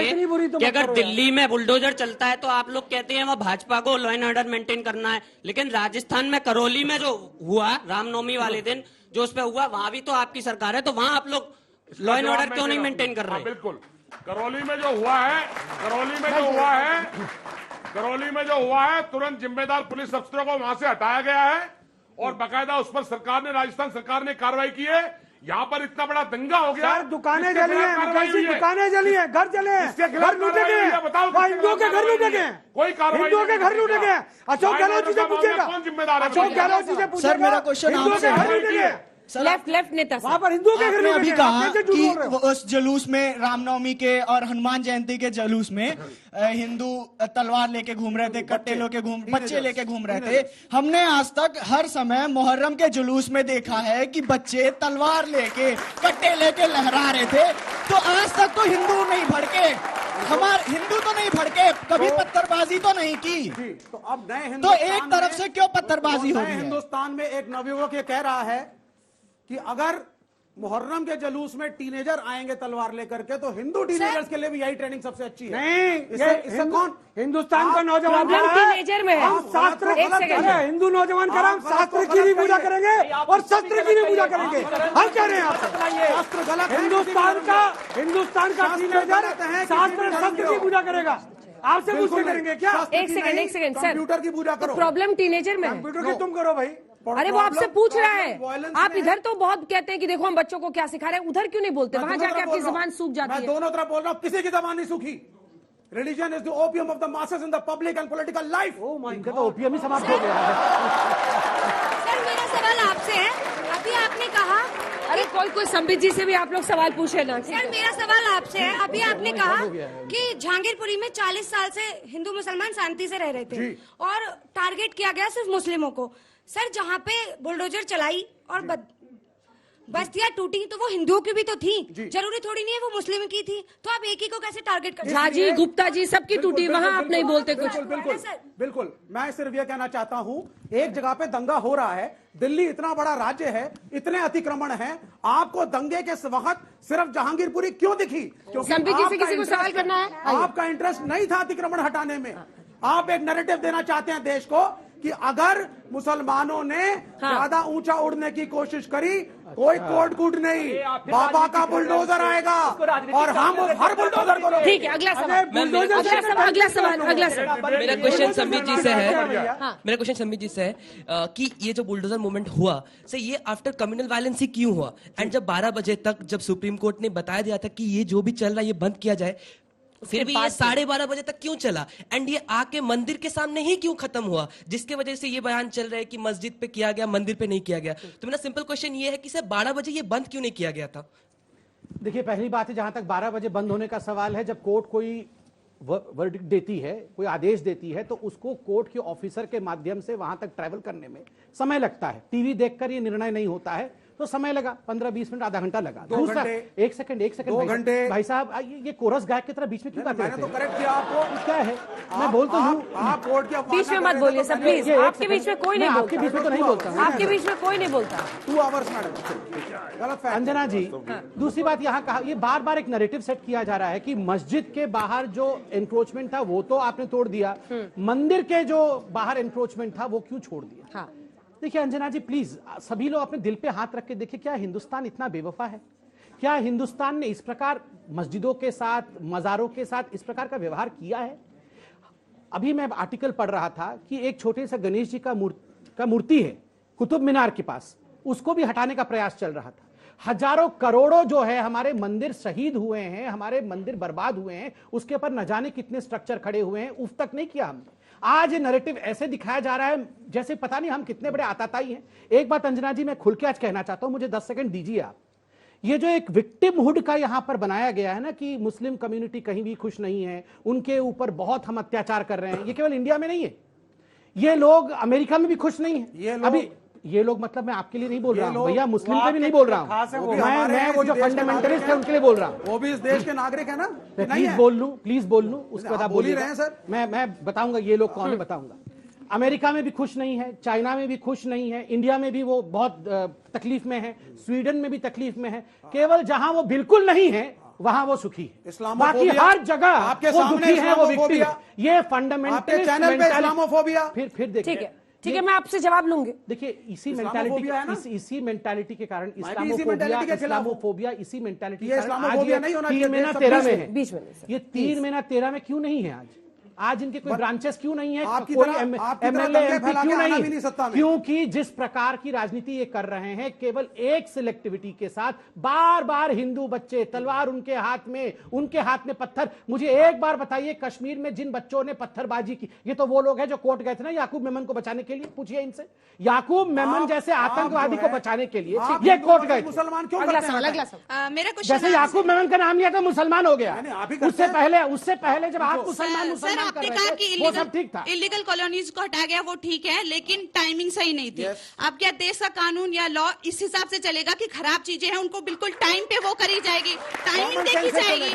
कि अगर दिल्ली में बुलडोजर चलता है तो आप लोग कहते हैं वह भाजपा को लॉ एंड ऑर्डर मेंटेन करना है, लेकिन राजस्थान में करौली में जो हुआ रामनवमी वाले दिन जो उस पर हुआ, वहां भी तो आपकी सरकार है, तो वहां आप लोग लॉ एंड ऑर्डर क्यों नहीं मेंटेन कर रहे? बिल्कुल, करौली में जो हुआ है तुरंत जिम्मेदार पुलिस अफसरों को वहां से हटाया गया है और बाकायदा उस पर सरकार ने, राजस्थान सरकार ने कार्रवाई की है। यहाँ पर इतना बड़ा दंगा हो गया, दुकानें जली हैं, दुकानें जली हैं, घर जले हैं, घर लूटे गए, हिंदुओं के घर लूटे गए, कोई कार्रवाई, हिंदुओं के घर लूटे गए। अशोक गहलोत जी से पूछेगा, कौन जिम्मेदार है? अशोक गहलोत जी से पूछेगा। सर मेरा क्वेश्चन आपसे, लेफ्ट नेता वहां पर हिंदुओं के घर आपने अभी कहा कि उस जुलूस में रामनवमी के और हनुमान जयंती के जुलूस में हिंदू तलवार लेके घूम रहे थे, कट्टे लेके बच्चे लेके घूम रहे थे। हमने आज तक हर समय मुहर्रम के जुलूस में देखा है कि बच्चे तलवार लेके कट्टे लेके लहरा रहे थे। तो आज तक तो हिंदू नहीं भड़के, हमारे हिंदू तो नहीं भड़के, कभी पत्थरबाजी तो नहीं की। तो अब नए तो एक तरफ से क्यों पत्थरबाजी हो रही है? हिंदुस्तान में एक नवयुवक ये कह रहा है कि अगर मुहर्रम के जुलूस में टीनेजर आएंगे तलवार लेकर के तो हिंदू टीनेजर्स के लिए भी यही ट्रेनिंग सबसे अच्छी है। नहीं, इससे कौन हिंदुस्तान का नौजवान टीनेजर में है, हम शास्त्र हिंदू नौजवान का हम शास्त्र की भी पूजा करेंगे और शस्त्र की भी पूजा करेंगे। हम कह रहे हैं आपसे हिंदुस्तान का टीनेजर शास्त्र शस्त्र की पूजा करेगा, आपसे पूछ के करेंगे क्या? एक सेकंड सर, कंप्यूटर की पूजा करो। प्रॉब्लम टीनेजर में है, कंप्यूटर की तुम करो भाई। अरे वो आपसे पूछ रहा है। आप इधर तो बहुत कहते हैं कि देखो हम बच्चों को क्या सिखा रहे हैं, उधर क्यों नहीं बोलते? वहां जाके आपकी जुबान सूख जाती है। मैं दोनों तरफ बोल रहा हूँ, किसी की जबान नहीं सूखी। Religion is the opium of the masses in the public and political life. Oh my God, तो ओपियम ही समाप्त हो गया। सर मेरा सवाल आपसे है, अभी आपने कहा अरे कोई संबित जी से भी आप लोग सवाल पूछे ना। सर मेरा सवाल आपसे है, अभी आपने कहा कि जहांगीरपुरी में 40 साल से हिंदू मुसलमान शांति से रह रहे थे और टारगेट किया गया सिर्फ मुस्लिमों को। सर जहाँ पे बुलडोजर चलाई और बस्तियां टूटी तो वो हिंदुओं की भी तो थी, जरूरी थोड़ी नहीं है वो मुस्लिम की थी, तो आप एक ही को कैसे टारगेट करते हैं? झा जी, गुप्ता जी, सबकी टूटी, वहाँ आप नहीं बोलते कुछ। बिल्कुल, मैं सिर्फ ये कहना चाहता हूँ, एक जगह पे दंगा हो रहा है, दिल्ली इतना बड़ा राज्य है, इतने अतिक्रमण हैं, आपको दंगे के वक्त सिर्फ जहांगीरपुरी क्यों दिखी? क्योंकि किसी को सवाल करना है, आपका इंटरेस्ट नहीं था अतिक्रमण हटाने में। आप एक नैरेटिव देना चाहते हैं देश को कि अगर मुसलमानों ने ज्यादा ऊंचा उड़ने की कोशिश करी, कोई कोट कूट नहीं, बाबा का बुलडोजर आएगा और हम हर बुलडोजर को। ठीक है, अगला सवाल। मेरा क्वेश्चन संबित जी से है, कि ये जो बुलडोजर मूवमेंट हुआ से ये आफ्टर कम्युनल वायलेंस ही क्यों हुआ? एंड जब 12 बजे तक जब सुप्रीम कोर्ट ने बताया दिया था कि ये जो भी चल रहा है ये बंद किया जाए, फिर भी ये 12:30 बजे तक क्यों चला? एंड ये आके मंदिर के सामने ही क्यों खत्म हुआ, जिसके वजह से ये बयान चल रहा है कि मस्जिद पे किया गया, मंदिर पे नहीं किया गया? तो मेरा सिंपल क्वेश्चन ये है कि सर 12 बजे ये बंद क्यों नहीं किया गया था? देखिए, पहली बात है, जहां तक 12 बजे बंद होने का सवाल है, जब कोर्ट कोई वर्डिक्ट देती है, कोई आदेश देती है, तो उसको कोर्ट के ऑफिसर के माध्यम से वहां तक ट्रैवल करने में समय लगता है। टीवी देखकर ये निर्णय नहीं होता है, तो समय लगा, 15-20 मिनट, आधा घंटा लगा। दूसरा, एक सेकंड 2 घंटे भाई साहब, ये कोरस गायक की तरह बीच में क्यों गाते हैं? मैंने तो करेक्ट किया आपको। क्या है, मैं बोल तो हूँ, आप कोर्ट के बीच में मत बोलिए सब प्लीज। आपके बीच में कोई नहीं बोलता। आपके बीच में तो नहीं बोलता, आपके बीच में कोई नहीं बोलता। 2 आवर्स मैडम, गलत। अंजना जी, दूसरी बात यहाँ कहा, ये बार बार एक नैरेटिव सेट किया जा रहा है कि मस्जिद के बाहर जो एंक्रोचमेंट था वो तो आपने तोड़ दिया, मंदिर के जो बाहर एंक्रोचमेंट था वो क्यों छोड़ दिया? देखिए अंजना जी, प्लीज सभी लोग अपने दिल पे हाथ रख के देखिए, क्या हिंदुस्तान इतना बेवफा है? क्या हिंदुस्तान ने इस प्रकार मस्जिदों के साथ, मजारों के साथ इस प्रकार का व्यवहार किया है? अभी मैं आर्टिकल पढ़ रहा था कि एक छोटे से गणेश जी का मूर्ति है कुतुब मीनार के पास, उसको भी हटाने का प्रयास चल रहा था। हजारों करोड़ों जो है हमारे मंदिर शहीद हुए हैं, हमारे मंदिर बर्बाद हुए हैं, उसके ऊपर न जाने कितने स्ट्रक्चर खड़े हुए हैं, उफ तक नहीं किया हमने। आज ये नैरेटिव ऐसे दिखाया जा रहा है जैसे पता नहीं हम कितने बड़े आताताई हैं। एक बात अंजना जी मैं खुल के आज कहना चाहता हूं, मुझे 10 सेकंड दीजिए आप। ये जो एक विक्टिमहुड का यहां पर बनाया गया है ना कि मुस्लिम कम्युनिटी कहीं भी खुश नहीं है, उनके ऊपर बहुत हम अत्याचार कर रहे हैं, ये केवल इंडिया में नहीं है, ये लोग अमेरिका में भी खुश नहीं है। अभी ये लोग, मतलब मैं आपके लिए नहीं बोल रहा हूँ भैया, मुस्लिम पे भी नहीं बोल रहा हूँ मैं, वो जो फंडामेंटलिस्ट है उनके लिए बोल रहा हूँ। वो भी इस देश के नागरिक है ना। प्लीज बोल लूं उसके बाद आप बोल रहे हैं सर। मैं बताऊंगा ये लोग कौन है, बताऊंगा। अमेरिका में भी खुश नहीं है, चाइना में भी खुश नहीं है, इंडिया में भी वो बहुत तकलीफ में है, स्वीडन में भी तकलीफ में है, केवल जहां वो बिल्कुल नहीं है वहां वो सुखी है, बाकी हर जगह आपके वो दुखी है, वो विक्टिम है। ये फंडामेंटलिस्ट चैनल पे इस्लामोफोबिया। फिर देखिए, ठीक है, मैं आपसे जवाब लूंगी। देखिए इसी मेंटालिटी के कारण इस्लामोफोबिया इसी मेंटालिटी के कारण आज ये 3 महीना 13 में है, बीच में ये 3 महीना 13 में क्यों नहीं है? आज इनके कोई ब्रांचेस क्यों नहीं है, कोई एमएलए एमपी क्यों नहीं है? क्योंकि जिस प्रकार की राजनीति ये कर रहे हैं, केवल एक सिलेक्टिविटी के साथ, बार बार हिंदू बच्चे, तलवार उनके हाथ में पत्थर। मुझे एक बार बताइए, कश्मीर में जिन बच्चों ने पत्थरबाजी की, ये तो वो लोग हैं जो कोर्ट गए थे ना याकूब मेमन को बचाने के लिए, पूछिए इनसे। याकूब मेमन जैसे आतंकवादी को बचाने के लिए ये कोर्ट गए। मुसलमान क्यों? मेरा क्वेश्चन, जैसे याकूब मेमन का नाम लिया तो मुसलमान हो गया, उससे पहले जब आप मुसलमान आपने कहा कि इलीगल कॉलोनीज को हटाया गया, वो ठीक है, लेकिन टाइमिंग सही नहीं थी। अब क्या देश का कानून या लॉ इस हिसाब से चलेगा कि खराब चीजें हैं उनको बिल्कुल टाइम पे वो करी जाएगी, टाइमिंग देखी जाएगी?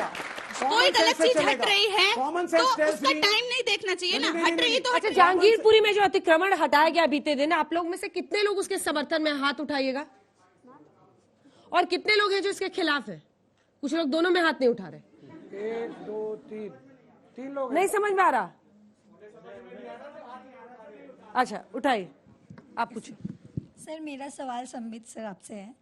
कोई गलत चीज हट रही है तो उसका टाइम नहीं देखना चाहिए ना, हट रही तो। अच्छा, जहांगीरपुरी में जो अतिक्रमण हटाया गया बीते दिन, आप लोग में से कितने लोग उसके समर्थन में हाथ उठाइएगा, और कितने लोग हैं जो इसके खिलाफ है? कुछ लोग दोनों में हाथ नहीं उठा रहे। 1 2 3 लोग नहीं समझ में आ रहा। अच्छा, उठाइए, आप पूछिए। सर मेरा सवाल संबित सर आपसे है।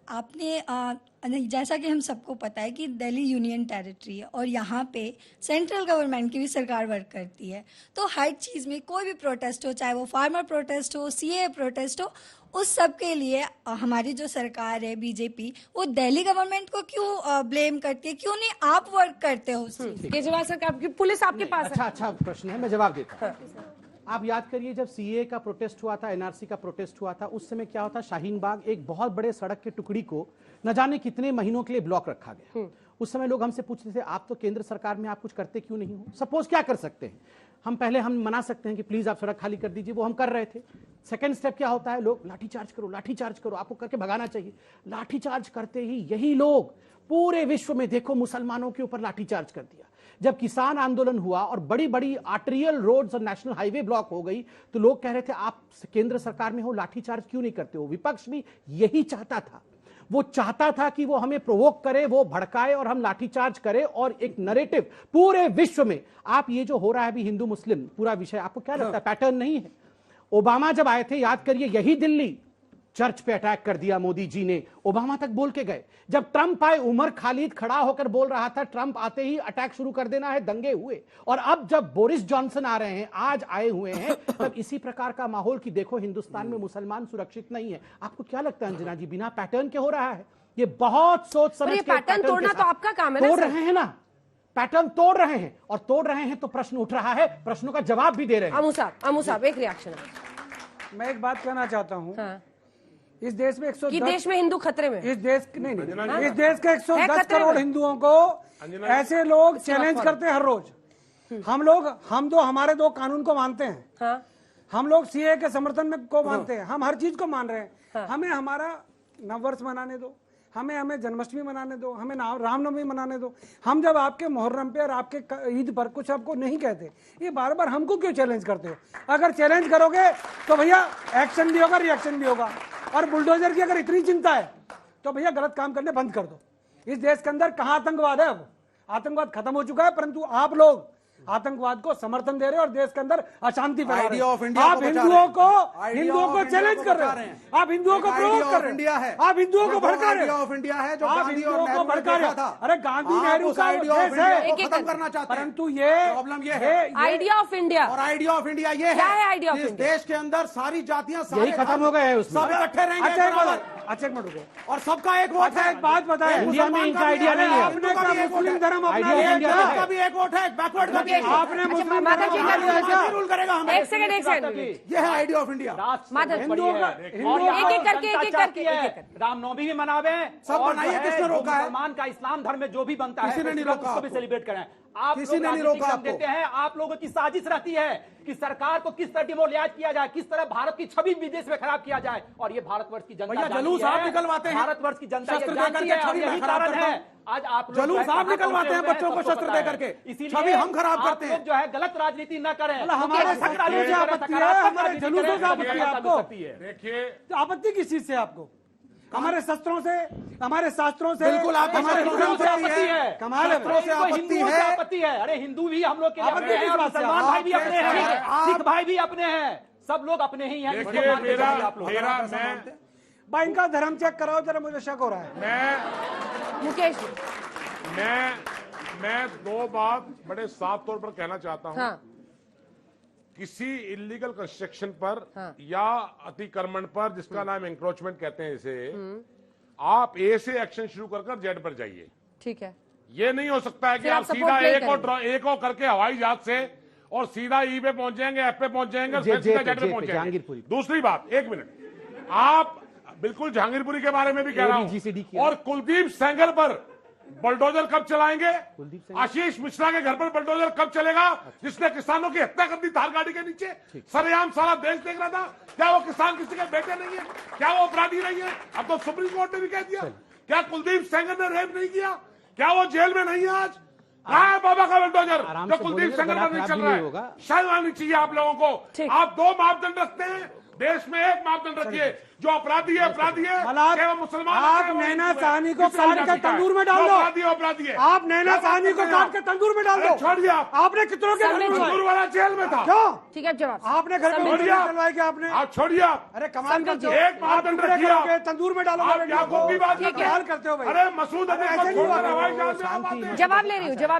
आपने जैसा कि हम सबको पता है कि दिल्ली यूनियन टेरिटरी है और यहाँ पे सेंट्रल गवर्नमेंट की भी सरकार वर्क करती है, तो हर चीज़ में कोई भी प्रोटेस्ट हो, चाहे वो फार्मर प्रोटेस्ट हो, सीए प्रोटेस्ट हो, उस सब के लिए हमारी जो सरकार है बीजेपी, वो दिल्ली गवर्नमेंट को क्यों ब्लेम करती है? क्यों नहीं आप वर्क करते हो उस चीज? केजरीवाल सर, पुलिस आपके पास है। अच्छा प्रश्न है, मैं जवाब देता हूँ। आप याद करिए जब सीए का प्रोटेस्ट हुआ था, एनआरसी का प्रोटेस्ट हुआ था, उस समय क्या होता, शाहीन बाग एक बहुत बड़े सड़क के टुकड़ी को न जाने कितने महीनों के लिए ब्लॉक रखा गया। उस समय लोग हमसे पूछते थे आप तो केंद्र सरकार में, आप कुछ करते क्यों नहीं हो? सपोज क्या कर सकते हैं हम मना सकते हैं कि प्लीज आप सड़क खाली कर दीजिए, वो हम कर रहे थे। सेकंड स्टेप क्या होता है, लोग लाठीचार्ज करो, आपको करके भगाना चाहिए। लाठीचार्ज करते ही यही लोग पूरे विश्व में देखो मुसलमानों के ऊपर लाठीचार्ज कर दिया। जब किसान आंदोलन हुआ और बड़ी बड़ी आर्टरियल रोड्स और नेशनल हाईवे ब्लॉक हो गई तो लोग कह रहे थे आप केंद्र सरकार में हो, लाठीचार्ज क्यों नहीं करते हो? विपक्ष भी यही चाहता था, वो चाहता था कि वो हमें प्रोवोक करे, वो भड़काए और हम लाठीचार्ज करें और एक नैरेटिव पूरे विश्व में। आप ये जो हो रहा है अभी हिंदू मुस्लिम पूरा विषय, आपको क्या लगता है पैटर्न नहीं है? ओबामा जब आए थे याद करिए, यही दिल्ली चर्च पे अटैक कर दिया मोदी जी ने, ओबामा तक बोल के गए। जब ट्रंप आए, उमर खालिद खड़ा होकर बोल रहा था ट्रंप आते ही अटैक शुरू कर देना है, दंगे हुए। और अब जब बोरिस जॉनसन आ रहे हैं, आज आए हुए हैं, तब इसी प्रकार का माहौल कि देखो हिंदुस्तान में मुसलमान सुरक्षित नहीं है। आपको क्या लगता है अंजना जी, बिना पैटर्न के हो रहा है? ये बहुत सोच समझ के पैटर्न तोड़ना तो आपका काम है ना, तोड़ रहे हैं ना, पैटर्न तोड़ रहे हैं, और तोड़ रहे हैं तो प्रश्न उठ रहा है, प्रश्नों का जवाब भी दे रहे हैं। अमू साहब एक रिएक्शन है। मैं एक बात कहना चाहता हूँ, इस देश में 110 देश में हिंदू खतरे में, इस देश नहीं, इस देश के 110 करोड़ हिंदुओं को ऐसे लोग चैलेंज करते हैं हर रोज। हम हमारे दो कानून को मानते हैं, हम लोग सीए के समर्थन में को मानते हैं, हम हर चीज को मान रहे हैं। हमें हमारा नववर्ष मनाने दो, हमें जन्माष्टमी मनाने दो, हमें रामनवमी मनाने दो। हम जब आपके मुहर्रम पे और आपके ईद पर कुछ आपको नहीं कहते, ये बार बार हमको क्यों चैलेंज करते हो? अगर चैलेंज करोगे तो भैया एक्शन भी होगा, रिएक्शन भी होगा। और बुलडोजर की अगर इतनी चिंता है तो भैया गलत काम करने बंद कर दो। इस देश के अंदर कहां आतंकवाद है? अब आतंकवाद खत्म हो चुका है, परंतु आप लोग आतंकवाद को समर्थन दे रहे हो और देश के अंदर अशांति फैला रहे हो। आप हिंदुओं को चैलेंज कर रहे हो, आप हिंदुओं को प्रोवोक कर रहे हो, आप हिंदुओं को भड़का रहे हो। ऑफ इंडिया है जो आप हिंदुओं को भड़का रहे हो। अरे गांधी नेहरू का देश है, खत्म करना चाहते हैं, परंतु ये प्रॉब्लम ये है आइडिया ऑफ इंडिया। और आइडिया ऑफ इंडिया ये है इस देश के अंदर सारी जातियां यही खत्म हो गए हैं, सब इकट्ठे रहेंगे। अच्छा एक मिनट रुको, और सबका एक वोट है। एक बात बताएं, इंडिया में इनका आइडिया नहीं है, आपने का मुस्लिम धर्म अपना का भी एक वोट है, बैकवर्ड का भी आपने मुस्लिम रूल करेगा। एक सेकंड, ये है आइडिया ऑफ इंडिया। एक करके रामनवमी भी मनावे, सब बनाइए, किसने रोका है? मुसलमान का इस्लाम धर्म में जो भी बनता है किसी ने नहीं रोका, उसको भी सेलिब्रेट करें। आप किसी ने नहीं रोका देते हैं, आप लोगों की साजिश रहती है कि सरकार को किस तरह डिमोलियाज किया जाए, किस तरह भारत की छवि विदेश में खराब किया जाए। और ये भारतवर्ष की जनता जलूस आप निकलवाते हैं, भारतवर्ष की जनता शस्त्र दे करके छवि यही कारण है आज आप जलूस आप निकलवाते हैं बच्चों को शस्त्र दे करके, छवि हम खराब करते हैं। जो है गलत राजनीति न करें। हमारे शस्त्रों से आपत्ति है, हमारे जलूसों से आपत्ति है आपको? देखिए आपत्ति किस चीज से आपको? हमारे शस्त्रों से, हमारे शास्त्रों से, बिल्कुल आपको हमारे शस्त्रों से आपत्ति है, कमाल है, शस्त्रों से आपत्ति है। अरे हिंदू भी हम लोग के अपने हैं, मुसलमान भाई भी अपने हैं, सिख भाई भी अपने हैं, सब लोग अपने ही हैं। देखिए मेरा भाई इनका धर्म चेक कराओ जरा, मुझे शक हो रहा है। मुकेश मैं दो बात बड़े साफ तौर पर कहना चाहता हूं। किसी इलीगल कंस्ट्रक्शन पर या अतिक्रमण पर, जिसका नाम एंक्रोचमेंट कहते हैं इसे, आप ए से एक्शन शुरू कर जेड पर जाइए। ठीक है, ये नहीं हो सकता है कि आप सीधा एक को करके हवाई जहाज से और सीधा ई पे पहुंच जाएंगे, एफ पे पहुंच जाएंगे, सीधा जेड पे पहुंच जाएंगे। दूसरी बात, एक मिनट, आप बिल्कुल जहांगीरपुरी के बारे में भी कह रहा हूं, और कुलदीप सेंगर पर बुलडोजर कब चलाएंगे? आशीष मिश्रा के घर पर बुलडोजर कब चलेगा, जिसने किसानों की हत्या कर दी थार गाड़ी के नीचे? सरेआम सारा देश देख रहा था। क्या वो किसान किसी के बेटे नहीं है? क्या वो अपराधी नहीं है? अब तो सुप्रीम कोर्ट ने भी कह दिया। क्या कुलदीप सेंगर ने रेप नहीं किया? क्या वो जेल में नहीं है आज? कहाँ है बाबा का बुलडोजर जो कुलदीप सेंगर पर नहीं चल रहा है? शर्म आनी चाहिए आप लोगों को। आप दो मापदंड रखते हैं, देश में एक मापदंड रखिए, जो अपराधी है केवल मुसलमान। आप नैना साहनी को काट के तंदूर में डाल दो, अपराधी है। आप नैना साहनी को काट के तंदूर में डाल दो। छोड़ दिया आपने कितनों के तंदूर वाला जेल में था, क्यों? ठीक है, जवाब आपने घर में चलवाया क्या आपने? आप छोड़िए, अरे कमाल करते हो, एक मापदंड रखिए, तंदूर में डालो। आप याकूब की बात करते हो भाई। अरे मसूद जवाब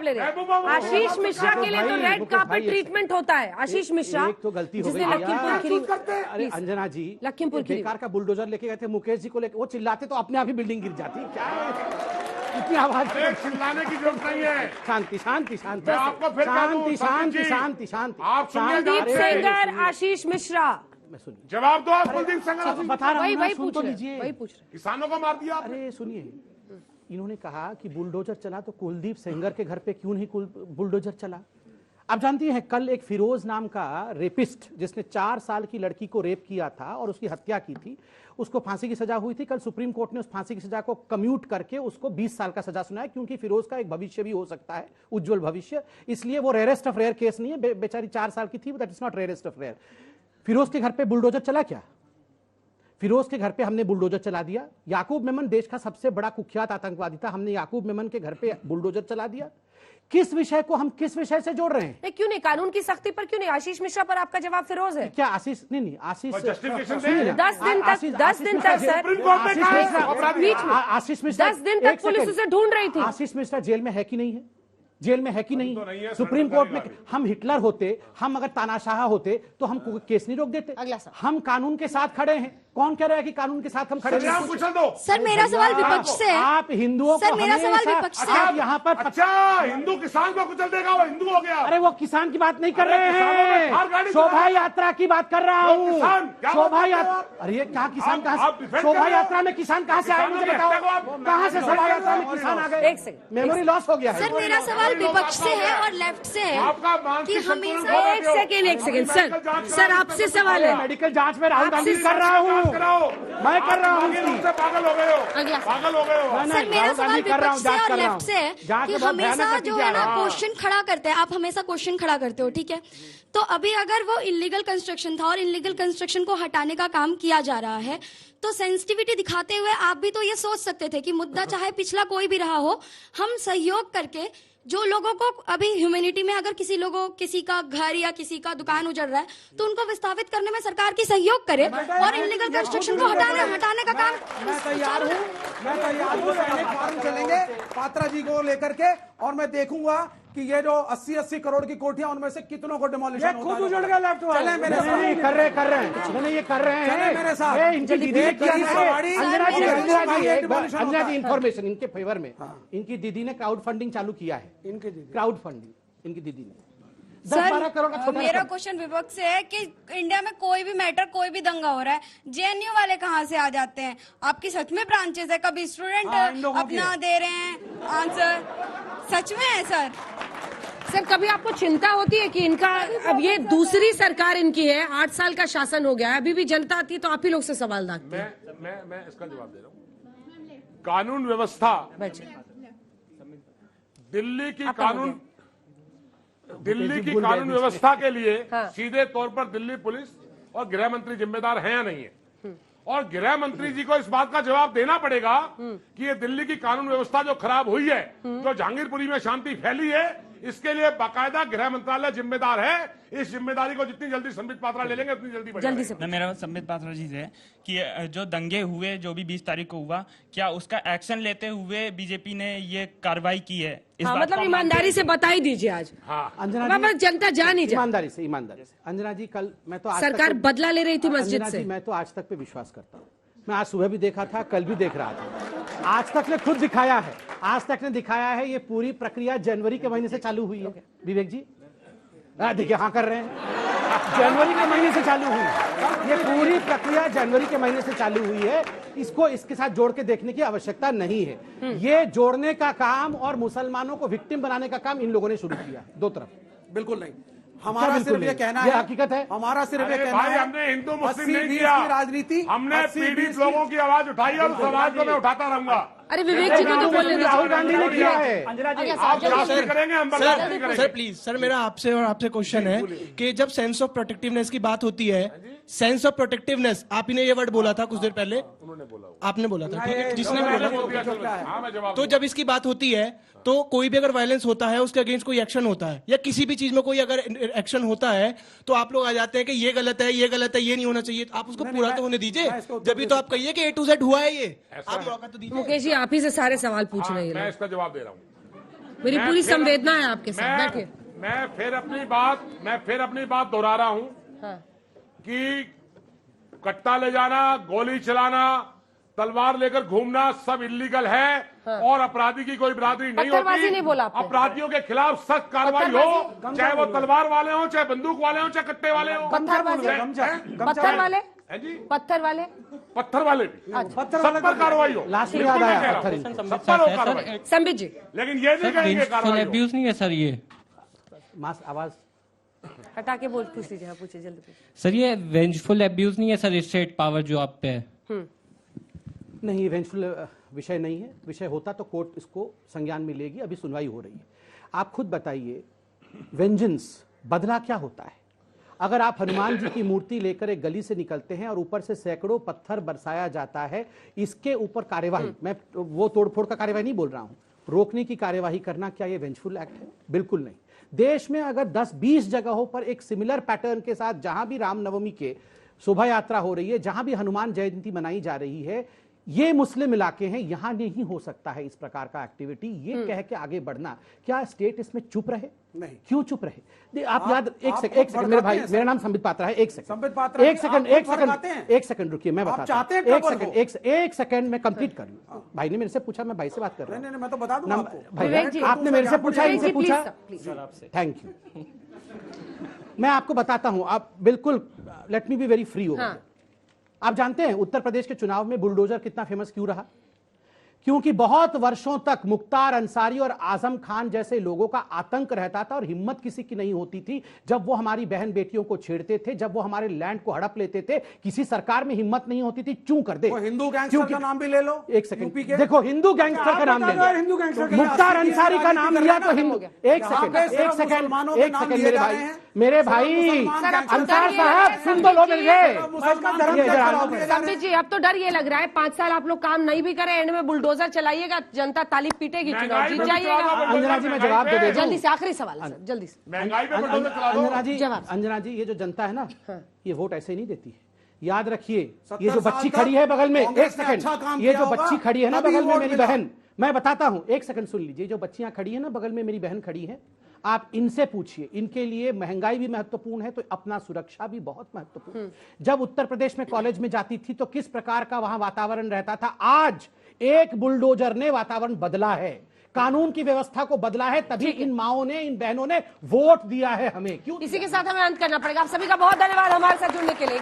ले रही हूँ। आशीष मिश्रा के लिए तो रेड कार्पेट ट्रीटमेंट होता है। आशीष मिश्रा एक तो गलती हो जिसने गई। लखीमपुर अरे अंजना जी, लखीमपुर बेकार का बुलडोजर लेके गए थे, मुकेश जी को लेके वो चिल्लाते तो अपने आप ही बिल्डिंग गिर जाती। क्या है इतनी आवाज चिल्लाने की जरूरत नहीं है। शांति शांति शांति, मैं आपको फिर कह दूं, शांति शांति जी, शांति शांति। आप सुनिए, कुलदीप सेंगर, आशीष मिश्रा, जवाब दो आप। कुलदीप सेंगर बता रहा हूँ, वही सुन तो पूछ लीजिए। वही पूछ रहे। किसानों को मार दिया। अरे सुनिए, इन्होंने कहा कि बुलडोजर चला तो कुलदीप सेंगर के घर पे क्यों नहीं बुलडोजर चला। आप जानती हैं, कल एक फिरोज नाम का रेपिस्ट जिसने 4 साल की लड़की को रेप किया था और उसकी हत्या की थी, उसको फांसी की सजा हुई थी। कल सुप्रीम कोर्ट ने उस फांसी की सजा को कम्यूट करके उसको 20 साल का सजा सुनाया, क्योंकि फिरोज का एक भविष्य भी हो सकता है, उज्जवल भविष्य। इसलिए वो रेयरेस्ट ऑफ रेयर केस नहीं है। बेचारी 4 साल की थी, that is not rarest of rare. Firoz के घर पे बुलडोजर चला क्या? फिरोज के घर पे हमने बुलडोजर चला दिया। याकूब मेमन देश का सबसे बड़ा कुख्यात आतंकवादी था, हमने याकूब मेमन के घर पे बुलडोजर चला दिया। किस विषय को हम किस विषय से जोड़ रहे हैं? नहीं, क्यों नहीं, कानून की सख्ती पर क्यों नहीं? आशीष मिश्रा पर आपका जवाब फिरोज है क्या? आशीष नहीं, आशीष 10 दिन तक सर, आशीष मिश्रा 10 दिन तक पुलिस उसे ढूंढ रही थी। आशीष मिश्रा जेल में है कि नहीं है? जेल में है कि नहीं? सुप्रीम कोर्ट में हम हिटलर होते, हम अगर तानाशाह होते तो हम केस नहीं रोक देते। हम कानून के साथ खड़े हैं। कौन कह रहा है कि कानून के साथ हम खड़े हैं? सर मेरा सवाल विपक्ष से है। आप हिंदुओं को, मेरा सवाल विपक्ष से आप यहाँ पर अच्छा हिंदू किसान को कुचल देगा, वो हिंदू हो गया। अरे वो किसान की बात नहीं कर रहे हैं, शोभा यात्रा की बात कर रहा हूँ। शोभा यात्रा, अरे क्या किसान कहाँ? शोभा यात्रा में किसान कहाँ से आए? मुझे बताओ, कहाँ से शोभा यात्रा में किसान आ गए? मेमोरी लॉस हो गया है। सर मेरा सवाल विपक्ष से है और लेफ्ट से है कि हमेशा। एक सेकेंड सर आपसे सवाल है। मेडिकल जांच में राहुल गांधी कर रहा हूँ, मैं कर रहा हूँ। पागल हो गए हो, पागल हो गए हो। सर मेरा सवाल विपक्ष से और लेफ्ट से है कि हमेशा जो है ना क्वेश्चन खड़ा करते हैं, आप हमेशा क्वेश्चन खड़ा करते हो, ठीक है? तो अभी अगर वो इलीगल कंस्ट्रक्शन था और इलीगल कंस्ट्रक्शन को हटाने का काम किया जा रहा है, तो सेंसिटिविटी दिखाते हुए आप भी तो ये सोच सकते थे कि मुद्दा चाहे पिछला कोई भी रहा हो, हम सहयोग करके जो लोगों को अभी ह्यूमैनिटी में अगर किसी का घर या किसी का दुकान उजड़ रहा है तो उनको विस्थापित करने में सरकार की सहयोग करे और इलीगल कंस्ट्रक्शन को हटाने का काम। मैं तैयार हूँ, फॉर्म चलेंगे पात्रा जी को लेकर के, और मैं देखूंगा कि ये जो 80-80 करोड़ की कोठियां उनमें से कितनों को डिमोलिशन खुद उजड़ गया लेफ्ट वाले। चले मेरे साथ, कर रहे हैं, ये कर रहे हैं। चले मेरे साथ। इनकी दीदी ने किया अंजना जी इंफॉर्मेशन इनके फेवर में, इनकी दीदी ने क्राउड फंडिंग चालू किया है। इनकी क्राउड फंडिंग इनकी दीदी ने सर मेरा क्वेश्चन विपक्ष से है कि इंडिया में कोई भी मैटर, कोई भी दंगा हो रहा है, जेएनयू वाले कहाँ से आ जाते हैं? आपकी सच में ब्रांचेस है? कभी स्टूडेंट अपना दे रहे हैं आंसर? सच में है सर? कभी आपको चिंता होती है कि इनका अब ये दूसरी सरकार इनकी है, 8 साल का शासन हो गया है, अभी भी जनता आती है तो आप ही लोग से सवाल दागते हैं। मैं इसका जवाब दे रहा हूँ। कानून व्यवस्था, दिल्ली की कानून व्यवस्था के लिए सीधे तौर पर दिल्ली पुलिस और गृह मंत्री जिम्मेदार हैं या नहीं है? और गृह मंत्री जी को इस बात का जवाब देना पड़ेगा कि ये दिल्ली की कानून व्यवस्था जो खराब हुई है, जो जहांगीरपुरी में शांति फैली है, इसके लिए बाकायदा गृह मंत्रालय जिम्मेदार है। इस जिम्मेदारी को जितनी जल्दी संबित पात्रा ले लेंगे उतनी जल्दी से। मेरा संबित पात्रा जी से कि जो दंगे हुए, जो भी 20 तारीख को हुआ, क्या उसका एक्शन लेते हुए बीजेपी ने ये कार्रवाई की है? मतलब ईमानदारी से बता ही दीजिए आज। अंजना जनता जान ही जाए। ईमानदारी से अंजना जी, कल मैं तो सरकार बदला ले रही थी मस्जिद से। मैं तो आज तक पे विश्वास करता हूँ। मैं आज सुबह भी देखा था, कल भी देख रहा था। आज तक ने खुद दिखाया है, आज तक ने दिखाया है ये पूरी प्रक्रिया जनवरी के महीने से चालू हुई है। विवेक जी देखिए, हाँ कर रहे हैं, जनवरी के महीने से चालू हुई ये पूरी प्रक्रिया, जनवरी के महीने से चालू हुई है। इसको इसके साथ जोड़ के देखने की आवश्यकता नहीं है। ये जोड़ने का काम और मुसलमानों को विक्टिम बनाने का काम इन लोगों ने शुरू किया, दो तरफ। बिल्कुल नहीं, हमारा सिर्फ ये कहना है, हकीकत है, हमारा सिर्फ ये कहना है, हमने हिंदू मुस्लिम नहीं किया, राजनीति, हमने पीड़ित लोगों की आवाज उठाई और समाज को मैं उठाता रहूंगा। अरे विवेक जी को तो बोलने दो। राहुल गांधी ने किया है। आप बर्दाश्त करेंगे, हम बर्दाश्त नहीं करेंगे। सर प्लीज, सर मेरा आपसे और आपसे क्वेश्चन है कि जब सेंस ऑफ प्रोटेक्टिवनेस की बात होती है, सेंस ऑफ प्रोटेक्टिवनेस, आप ही ने ये वर्ड बोला था कुछ देर पहले, आपने बोला था, ठीक है, जिसने बोला, तो जब इसकी बात होती है तो कोई भी अगर वायलेंस होता है, उसके अगेंस्ट कोई एक्शन होता है, या किसी भी चीज में कोई अगर एक्शन होता है, तो आप लोग आ जाते हैं कि ये गलत है, ये गलत है, ये नहीं होना चाहिए। आप उसको पूरा तो होने दीजिए, जब भी तो आप कहिए कि A to Z हुआ है ये, आप मौका तो दीजिए। मुकेश जी, आप ही से सारे सवाल पूछ रहे हैं। मैं इसका जवाब दे रहा हूँ। मेरी पूरी संवेदना है आपके साथ, बैठिए। मैं फिर अपनी बात दोहरा रहा हूँ कि कट्टा ले जाना, गोली चलाना, तलवार लेकर घूमना सब इलीगल है। हाँ। और अपराधी की कोई बरादरी नहीं पत्थरबाजी होती। नहीं बोला आपने। अपराधियों के खिलाफ सख्त कार्रवाई हो, चाहे वो तलवार वाले हो, चाहे बंदूक वाले हो, चाहे कट्टे वाले हो। पत्थर वाले पत्थर वाले भी सब पर कार्रवाई हो। याद आया संबित जी, लेकिन ये नहीं कहेंगे कार्रवाई हो। अब्यूज नहीं है सर ये। आवाज हटा के पूछ लीजिए। पूछिए जल्दी पूछिए। सर ये वेंजफुल अब्यूज नहीं है सर, स्टेट पावर जो आप पे है। नहीं, वेंजफुल विषय नहीं है। विषय होता तो कोर्ट इसको संज्ञान में लेगी। अभी सुनवाई हो रही है। आप खुद बताइए, वेंजेंस बदला क्या होता है? अगर आप हनुमान जी की मूर्ति लेकर एक गली से निकलते हैं और ऊपर से सैकड़ों पत्थर बरसाया जाता है, इसके ऊपर कार्यवाही, मैं वो तोड़फोड़ का कार्यवाही नहीं बोल रहा हूं, रोकने की कार्यवाही करना, क्या ये वेंजफुल एक्ट है? बिल्कुल नहीं। देश में अगर 10-20 जगहों पर एक सिमिलर पैटर्न के साथ, जहां भी रामनवमी के शोभा यात्रा हो रही है, जहां भी हनुमान जयंती मनाई जा रही है, ये मुस्लिम इलाके हैं, यहां नहीं हो सकता है इस प्रकार का एक्टिविटी। ये कह के आगे बढ़ना, क्या स्टेट इसमें चुप रहे? नहीं। क्यों चुप रहे? आप याद, एक सेकंड मेरे भाई, मेरा नाम संबित पात्रा है। एक सेकंड रुकिए, मैं बताता हूं। एक सेकंड में कंप्लीट कर लूं। भाई ने मेरे से पूछा, मैं भाई से बात कर रहा हूं। मैं तो बता दूं भाई, आपने मेरे से पूछा, इनसे पूछा। Thank you. मैं आपको बताता हूं, आप बिल्कुल let me be very free हो। आप जानते हैं उत्तर प्रदेश के चुनाव में बुलडोजर कितना फेमस क्यों रहा? क्योंकि बहुत वर्षों तक मुख्तार अंसारी और आजम खान जैसे लोगों का आतंक रहता था और हिम्मत किसी की नहीं होती थी जब वो हमारी बहन बेटियों को छेड़ते थे, जब वो हमारे लैंड को हड़प लेते थे। किसी सरकार में हिम्मत नहीं होती थी, चूं कर दे। हिंदू गैंगस्टर का नाम भी ले लो। एक सेकंड देखो, हिंदू गैंगस्टर का नाम ले लो, मुख्तार अंसारी का नाम लिया तो हिंदू। एक सेकंड मेरे भाई अंसार साहब सुन तो लो मेरे। संबित जी, अब तो डर ये लग रहा है 5 साल आप लोग काम नहीं भी करें, एंड में बुलडोजर चलाइएगा, जनता ताली पीटेगी, चुनाव जीत जाइएगा। अंजना जी, मैं जवाब दे देता हूं जल्दी से, आखिरी सवाल सर, जल्दी से। अंजना जी, ये जो जनता है ना, ये वोट ऐसे नहीं देती है। याद रखिए, ये जो बच्ची खड़ी है बगल में, एक सेकंड, ये जो बच्ची खड़ी है ना बगल में मेरी बहन, मैं बताता हूं, एक सेकंड सुन लीजिए। जो बच्चियां खड़ी है ना बगल में मेरी बहन खड़ी है, आप इनसे पूछिए, इनके लिए महंगाई भी महत्वपूर्ण है तो अपना सुरक्षा भी बहुत महत्वपूर्ण है। जब उत्तर प्रदेश में कॉलेज में जाती थी तो किस प्रकार का वहां वातावरण रहता था, आज एक बुलडोजर ने वातावरण बदला है, कानून की व्यवस्था को बदला है, तभी इन माओं ने, इन बहनों ने वोट दिया है हमें। क्यों? इसी के साथ हमें अंत करना पड़ेगा। आप सभी का बहुत धन्यवाद हमारे साथ जुड़ने के लिए।